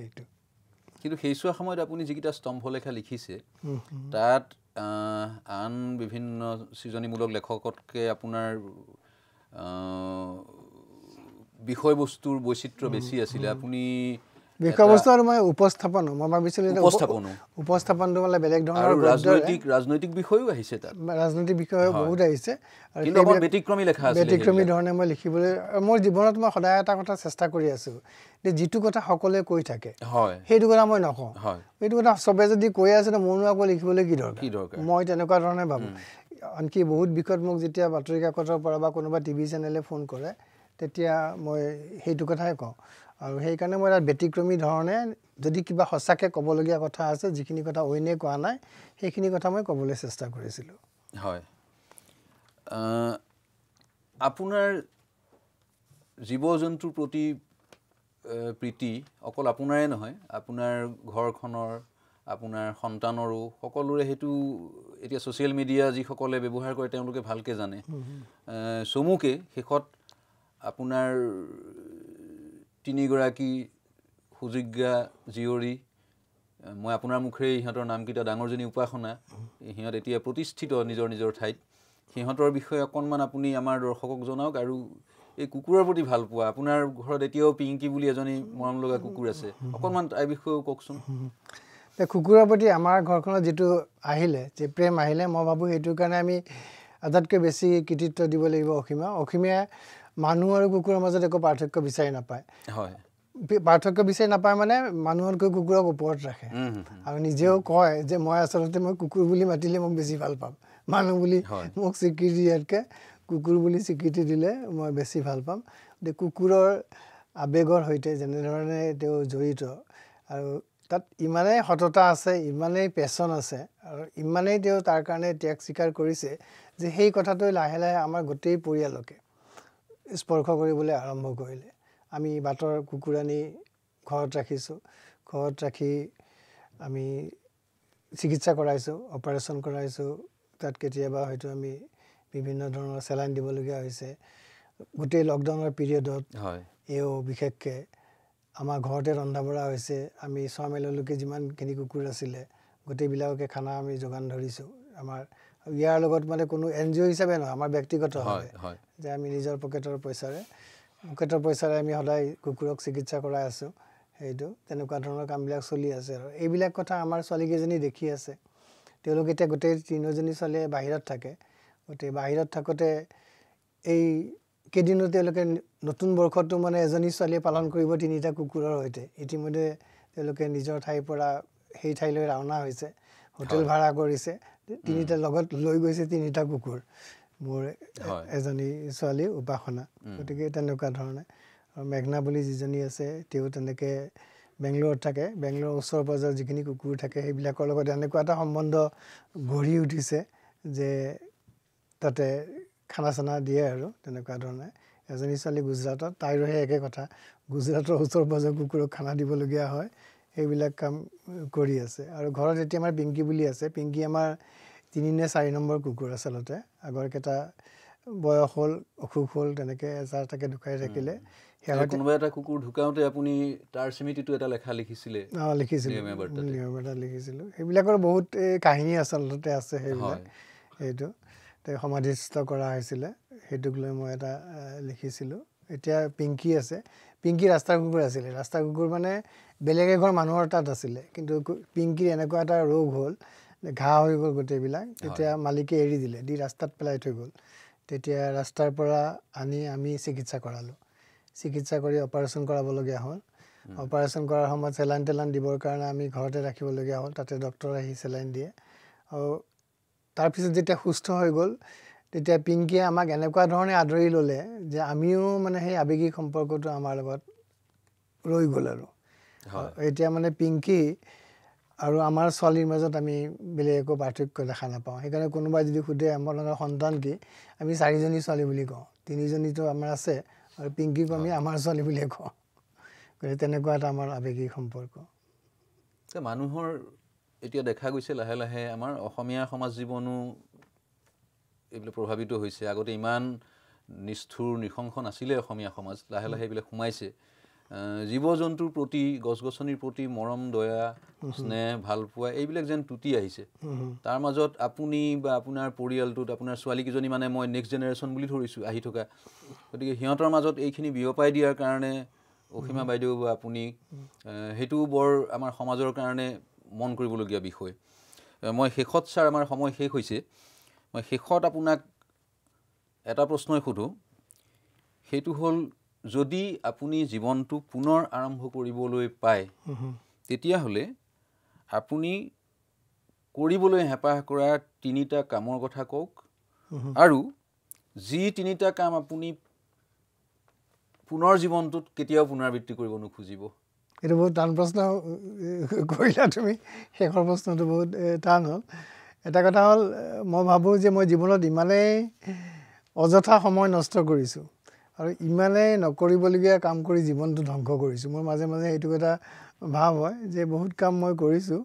এইটো কিন্তু সেইছোৱা সময়ত আপুনি যিকেইটা স্তম্ভলেখা লিখিছে তাত আন বিভিন্ন সৃজনীমূলক লেখকতকৈ আপোনাৰ বিষয়বস্তুৰ বৈচিত্ৰ্য বেছি আছিলে আপুনি বিষয়বস্তু আৰু মই উপস্থাপনো মই ভাবিছিলোঁ উপস্থাপনটো মানে বেলেগ ধৰণৰ ৰাজনৈতিক বিষয়ো আহিছে তাত ৰাজনৈতিক বিষয় বহুত আহিছে আৰু কিন্তু অকণ ব্যতিক্ৰমী লেখা আছিলে ব্যতিক্ৰমী ধৰণে মই লিখিবলৈ মোৰ জীৱনত মই সদায় এটা কথা চেষ্টা কৰি আছোঁ যে যিটো কথা সকলোৱে কৈ থাকে সেইটো কথা মই নকওঁ সেইটো কথা চবে যদি কৈ আছে মোৰনো আকৌ লিখিবলৈ কি দৰকাৰ মই তেনেকুৱা ধৰণে ভাবোঁ আনকি বহুত বিষয়ত মোক যেতিয়া বাতৰি কাকতৰ পৰা বা কোনোবা টিভি চেনেলে ফোন কৰে তেতিয়া মই সেইটো কথাই কওঁ আৰু সেইকাৰণে মই এটা ব্যতিক্ৰমী ধৰণে যদি কিবা সঁচাকৈ ক'বলগীয়া কথা আছে যিখিনি কথা অইনে কোৱা নাই সেইখিনি কথা মই ক'বলৈ চেষ্টা কৰিছিলোঁ হয় আপোনাৰ জীৱ জন্তুৰ প্ৰতি প্ৰীতি অকল আপোনাৰে নহয় আপোনাৰ ঘৰখনৰ আপোনাৰ সন্তানৰো সকলোৰে সেইটো এতিয়া ছ'চিয়েল মিডিয়া যিসকলে ব্যৱহাৰ কৰে তেওঁলোকে ভালকৈ জানে চমুকে শেষত আপোনাৰ 3গৰাকী সুযোগ্যা জীয়ৰী মই আপোনাৰ মুখেৰে ইহঁতৰ নামকেইটা ডাঙৰজনী উপাসনা ইহঁত এতিয়া প্ৰতিষ্ঠিত নিজৰ ঠাইত সিহঁতৰ বিষয়ে অকণমান আপুনি আমাৰ দৰ্শকক জনাওক আৰু এই কুকুৰৰ প্ৰতি ভাল পোৱা আপোনাৰ ঘৰত এতিয়াও পিংকি বুলি এজনী মৰম লগা কুকুৰ আছে অকণমান তাৰ বিষয়েও কওকচোন কুকুৰৰ প্ৰতি আমাৰ ঘৰখনত যিটো আহিলে যে প্ৰেম আহিলে মই ভাবোঁ সেইটোৰ কাৰণে আমি আটাইতকৈ বেছি কৃতিত্ব দিব লাগিব অসীমে মানুহ আৰু কুকুৰৰ মাজত একো পাৰ্থক্য বিচাৰি নাপায় পাৰ্থক্য বিচাৰি নাপায় মানে মানুহতকৈ কুকুৰক ওপৰত ৰাখে আৰু নিজেও কয় যে মই আচলতে মই কুকুৰ বুলি মাতিলে মোক বেছি ভাল পাম মানুহ বুলি মোক স্বীকৃতি দিয়াতকৈ কুকুৰ বুলি স্বীকৃতি দিলে মই বেছি ভাল পাম কুকুৰৰ আৱেগৰ সৈতে যেনেধৰণে তেওঁ জড়িত আৰু তাত ইমানেই সততা আছে ইমানেই পেচন আছে আৰু ইমানেই তেওঁ তাৰ কাৰণে ত্যাগ স্বীকাৰ কৰিছে যে সেই কথাটোৱে লাহে লাহে আমাৰ গোটেই পৰিয়ালকে স্পৰ্শ কৰিবলৈ আৰম্ভ কৰিলে আমি বাটৰ কুকুৰ আনি ঘৰত ৰাখিছোঁ ঘৰত ৰাখি আমি চিকিৎসা কৰাইছোঁ অপাৰেশ্যন কৰাইছোঁ তাত কেতিয়াবা হয়তো আমি বিভিন্ন ধৰণৰ চেলাইন দিবলগীয়া হৈছে গোটেই লকডাউনৰ পিৰিয়ডত এও বিশেষকৈ আমাৰ ঘৰতে ৰন্ধা বঢ়া হৈছে আমি 6 মাইললৈকে যিমানখিনি কুকুৰ আছিলে গোটেইবিলাককে খানা আমি যোগান ধৰিছোঁ আমাৰ ইয়াৰ লগত মানে কোনো NGO হিচাপে নহয় আমাৰ ব্যক্তিগতভাৱে যে আমি নিজৰ পকেটৰ পইচাৰে আমি সদায় কুকুৰক চিকিৎসা কৰাই আছোঁ সেইটো তেনেকুৱা ধৰণৰ কামবিলাক চলি আছে আৰু এইবিলাক কথা আমাৰ ছোৱালীকেইজনী দেখি আছে তেওঁলোক এতিয়া গোটেই 3জনী ছোৱালীয়ে বাহিৰত থাকে গোটেই বাহিৰত থাকোঁতে এই কেইদিনো তেওঁলোকে নতুন বৰ্ষতো মানে এজনী ছোৱালীয়ে পালন কৰিব 3টা কুকুৰৰ সৈতে ইতিমধ্যে তেওঁলোকে নিজৰ ঠাইৰ পৰা সেই ঠাইলৈ ৰাওনা হৈছে হোটেল ভাড়া কৰিছে 3টা লগত লৈ গৈছে 3টা কুকুৰ মোৰ এজনী ছোৱালী উপাসনা গতিকে তেনেকুৱা ধৰণে আৰু মেঘনা বুলি যিজনী আছে তেওঁ তেনেকৈ বেংগলোৰত থাকে বেংগলোৰৰ ওচৰ পাজৰৰ যিখিনি কুকুৰ থাকে সেইবিলাকৰ লগত এনেকুৱা এটা সম্বন্ধ গঢ়ি উঠিছে যে তাতে খানা চানা দিয়ে আৰু তেনেকুৱা ধৰণে এজনী ছোৱালী গুজৰাটত তাইৰো সেই একে কথা গুজৰাটৰ ওচৰ পাজৰৰ কুকুৰক খানা দিবলগীয়া হয় সেইবিলাক কাম কৰি আছে আৰু ঘৰত এতিয়া আমাৰ পিংকি বুলি আছে পিংকি আমাৰ 3 নে 4 নম্বৰ কুকুৰ আচলতে আগৰকেইটা বয়স হ'ল অসুখ হ'ল তেনেকৈ এজাৰ তাকে ঢুকাই থাকিলে কোনোবা এটা কুকুৰ ঢুকাওঁতে আপুনি তাৰ স্মৃতিটো এটা লেখা লিখিছিলে লিখিছিলোঁ সেইবিলাকৰ বহুত কাহিনী আচলতে আছে সেইবিলাক সেইটো সমাধিস্থ কৰা হৈছিলে সেইটোক লৈ মই এটা লিখিছিলোঁ এতিয়া পিংকি আছে পিংকি ৰাস্তাৰ কুকুৰ আছিলে ৰাস্তাৰ কুকুৰ মানে বেলেগ এঘৰ মানুহৰ তাত আছিলে কিন্তু পিংকিৰ এনেকুৱা এটা ৰোগ হ'ল ঘাঁ হৈ গ'ল গোটেইবিলাক তেতিয়া মালিকে এৰি দিলে দি ৰাস্তাত পেলাই থৈ গ'ল তেতিয়া ৰাস্তাৰ পৰা আনি আমি চিকিৎসা কৰালোঁ চিকিৎসা কৰি অপাৰেশ্যন কৰাবলগীয়া হ'ল অপাৰেশ্যন কৰাৰ সময়ত চেলাইন টেলাইন দিবৰ কাৰণে আমি ঘৰতে ৰাখিবলগীয়া হ'ল তাতে ডক্টৰ আহি চেলাইন দিয়ে আৰু তাৰপিছত যেতিয়া সুস্থ হৈ গ'ল তেতিয়া পিংকিয়ে আমাক এনেকুৱা ধৰণে আদৰি ল'লে যে আমিও মানে সেই আৱেগিক সম্পৰ্কটো আমাৰ লগত ৰৈ গ'ল আৰু এতিয়া মানে পিংকি আৰু আমাৰ ছোৱালীৰ মাজত আমি বেলেগ একো পাৰ্থক্য দেখা নাপাওঁ সেইকাৰণে কোনোবাই যদি সোধে আমাৰ সন্তান কি আমি 4জনী ছোৱালী বুলি কওঁ 3জনীতো আমাৰ আছে আৰু পিংকিকো আমি আমাৰ ছোৱালী বুলিয়ে কওঁ গতিকে তেনেকুৱা এটা আমাৰ আৱেগিক সম্পৰ্ক মানুহৰ এতিয়া দেখা গৈছে লাহে লাহে আমাৰ অসমীয়া সমাজ জীৱনো এইবিলাক প্ৰভাৱিত হৈছে আগতে ইমান নিষ্ঠুৰ নৃশংস নাছিলে অসমীয়া সমাজ লাহে লাহে এইবিলাক সোমাইছে জীৱ জন্তুৰ প্ৰতি গছ গছনিৰ প্ৰতি মৰম দয়া স্নেহ ভাল পোৱা এইবিলাক যেন টুটি আহিছে তাৰ মাজত আপুনি বা আপোনাৰ পৰিয়ালটোত আপোনাৰ ছোৱালীকেইজনী মানে মই নেক্সট জেনেৰেশ্যন বুলি ধৰিছোঁ আহি থকা গতিকে সিহঁতৰ মাজত এইখিনি বিয়পাই দিয়াৰ কাৰণে অসীমা বাইদেউ বা আপুনি সেইটো বৰ আমাৰ সমাজৰ কাৰণে মন কৰিবলগীয়া বিষয় মই শেষত ছাৰ আমাৰ সময় শেষ হৈছে মই শেষত আপোনাক এটা প্ৰশ্নই সোধোঁ সেইটো হ'ল যদি আপুনি জীৱনটো পুনৰ আৰম্ভ কৰিবলৈ পায় তেতিয়াহ'লে আপুনি কৰিবলৈ হেঁপাহ কৰা 3টা কামৰ কথা কওক আৰু যি 3টা কাম আপুনি পুনৰ জীৱনটোত কেতিয়াও পুনৰাবৃত্তি কৰিব নোখোজিব এইটো বহুত টান প্ৰশ্ন কৰিলা তুমি শেষৰ প্ৰশ্নটো বহুত টান হ'ল এটা কথা হ'ল মই ভাবোঁ যে মই জীৱনত ইমানেই অযথা সময় নষ্ট কৰিছোঁ আৰু ইমানেই নকৰিবলগীয়া কাম কৰি জীৱনটো ধ্বংস কৰিছোঁ মোৰ মাজে মাজে এইটো এটা ভাৱ হয় যে বহুত কাম মই কৰিছোঁ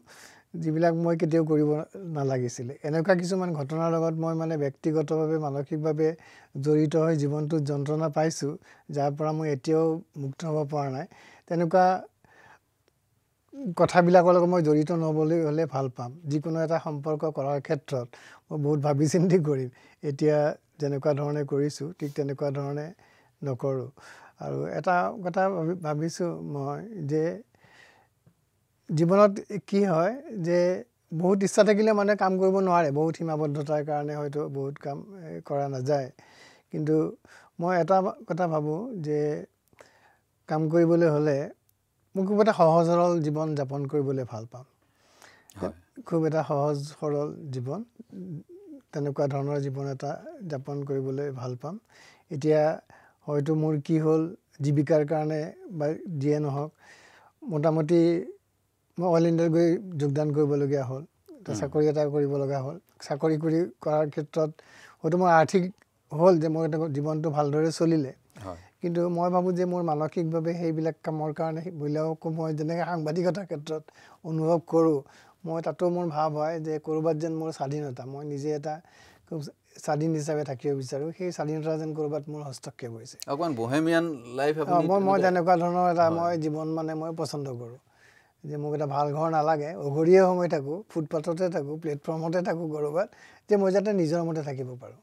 যিবিলাক মই কেতিয়াও কৰিব নালাগিছিলে এনেকুৱা কিছুমান ঘটনাৰ লগত মই মানে ব্যক্তিগতভাৱে মানসিকভাৱে জড়িত হৈ জীৱনটোত যন্ত্ৰণা পাইছোঁ যাৰ পৰা মই এতিয়াও মুক্ত হ'ব পৰা নাই তেনেকুৱা কথাবিলাকৰ লগত মই জড়িত নহ'বলৈ হ'লে ভাল পাম যিকোনো এটা সম্পৰ্ক কৰাৰ ক্ষেত্ৰত মই বহুত ভাবি চিন্তি কৰিম এতিয়া যেনেকুৱা ধৰণে কৰিছোঁ ঠিক তেনেকুৱা ধৰণে নকৰোঁ আৰু এটা কথা ভাবিছোঁ মই যে জীৱনত কি হয় যে বহুত ইচ্ছা থাকিলে মানে কাম কৰিব নোৱাৰে বহুত সীমাবদ্ধতাৰ কাৰণে হয়তো বহুত কাম কৰা নাযায় কিন্তু মই এটা কথা ভাবোঁ যে কাম কৰিবলৈ হ'লে মই খুব এটা সহজ সৰল জীৱন যাপন কৰিবলৈ ভাল পাম খুব এটা সহজ সৰল জীৱন তেনেকুৱা ধৰণৰ জীৱন এটা যাপন কৰিবলৈ ভাল পাম এতিয়া হয়তো মোৰ কি হ'ল জীৱিকাৰ কাৰণে বা যিয়ে নহওক মোটামুটি মই অল ইণ্ডিয়াত গৈ যোগদান কৰিবলগীয়া হ'ল চাকৰি এটা কৰিব লগা হ'ল চাকৰি কৰাৰ ক্ষেত্ৰত হয়তো মই আৰ্থিক হ'ল যে মই জীৱনটো ভালদৰে চলিলে কিন্তু মই ভাবোঁ যে মোৰ মানসিকভাৱে সেইবিলাক কামৰ কাৰণে বিলাকো মই যেনেকৈ সাংবাদিকতাৰ ক্ষেত্ৰত অনুভৱ কৰোঁ মই তাতো মোৰ ভাৱ হয় যে ক'ৰবাত যেন মোৰ স্বাধীনতা মই নিজে এটা খুব স্বাধীন হিচাপে থাকিব বিচাৰোঁ সেই স্বাধীনতা যেন ক'ৰবাত মোৰ হস্তক্ষেপ হৈছে অকণমান বহেমিয়ান লাইফ মই তেনেকুৱা ধৰণৰ এটা মই জীৱন মানে মই পচন্দ কৰোঁ যে মোক এটা ভাল ঘৰ নালাগে অঘৰীয়ে সময় থাকোঁ ফুটপাথতে থাকোঁ প্লেটফৰ্মতে থাকোঁ ক'ৰবাত যে মই যাতে নিজৰ মতে থাকিব পাৰোঁ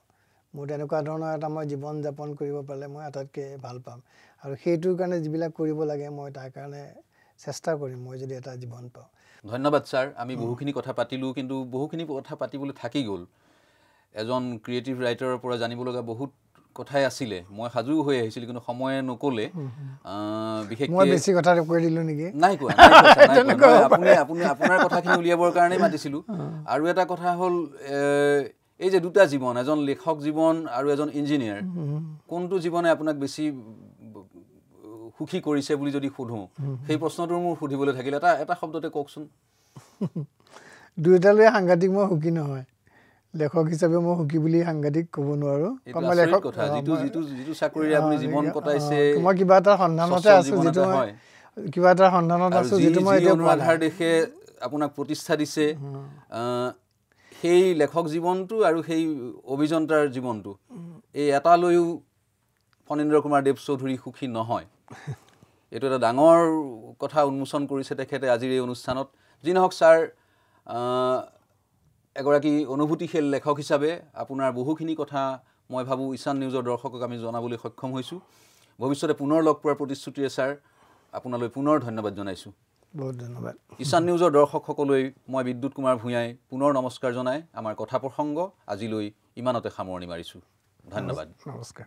মোৰ তেনেকুৱা ধৰণৰ এটা মই জীৱন যাপন কৰিব পাৰিলে মই আটাইতকৈ ভাল পাম আৰু সেইটোৰ কাৰণে যিবিলাক কৰিব লাগে মই তাৰ কাৰণে চেষ্টা কৰিম মই যদি এটা জীৱন পাওঁ ধন্যবাদ ছাৰ আমি বহুখিনি কথা পাতিলোঁ কিন্তু বহুখিনি কথা পাতিবলৈ থাকি গ'ল এজন ক্ৰিয়েটিভ ৰাইটাৰৰ পৰা জানিব লগা বহুত কথাই আছিলে মই সাজু হৈ আহিছিলোঁ কিন্তু সময়ে নক'লে বিশেষকৈ মই বেছি কথা কৈ দিলোঁ নেকি নাই কোৱা আপুনি আপোনাৰ কথাখিনি উলিয়াবৰ কাৰণেই মাতিছিলোঁ আৰু এটা কথা হ'ল এই যে দুটা জীৱন এজন লেখক জীৱন আৰু এজন ইঞ্জিনিয়াৰ কোনটো জীৱনে আপোনাক বেছি সুখী কৰিছে বুলি যদি সোধোঁ সেই প্ৰশ্নটো মোৰ সুধিবলৈ থাকিলে এটা শব্দতে কওকচোন দুয়োটালৈ সাংঘাতিক মই সুখী নহয় লেখক হিচাপে মই সুখী বুলি সাংঘাতিক ক'ব নোৱাৰোঁ যিটো চাকৰিৰে আপুনি জীৱন কটাইছে মই কিবা এটা সন্ধানতে আছোঁ যিটো কিবা এটা সন্ধানত আছোঁ যিটো মই এতিয়া অনুৰাধাৰ দেশে আপোনাক প্ৰতিষ্ঠা দিছে সেই লেখক জীৱনটো আৰু সেই অভিযন্তাৰ জীৱনটো এই এটালৈও ফণীন্দ্ৰ কুমাৰ দেৱ চৌধুৰী সুখী নহয় এইটো এটা ডাঙৰ কথা উন্মোচন কৰিছে তেখেতে আজিৰ এই অনুষ্ঠানত যি নহওক ছাৰ এগৰাকী অনুভূতিশীল লেখক হিচাপে আপোনাৰ বহুখিনি কথা মই ভাবোঁ ঈশান নিউজৰ দৰ্শকক আমি জনাবলৈ সক্ষম হৈছোঁ ভৱিষ্যতে পুনৰ লগ পোৱাৰ প্ৰতিশ্ৰুতিৰে ছাৰ আপোনালৈ পুনৰ ধন্যবাদ জনাইছোঁ বহুত ধন্যবাদ ঈশান নিউজৰ দৰ্শকসকলৈ মই বিদ্যুৎ কুমাৰ ভূঞাই পুনৰ নমস্কাৰ জনাই আমাৰ কথা প্ৰসংগ আজিলৈ ইমানতে সামৰণি মাৰিছোঁ ধন্যবাদ নমস্কাৰ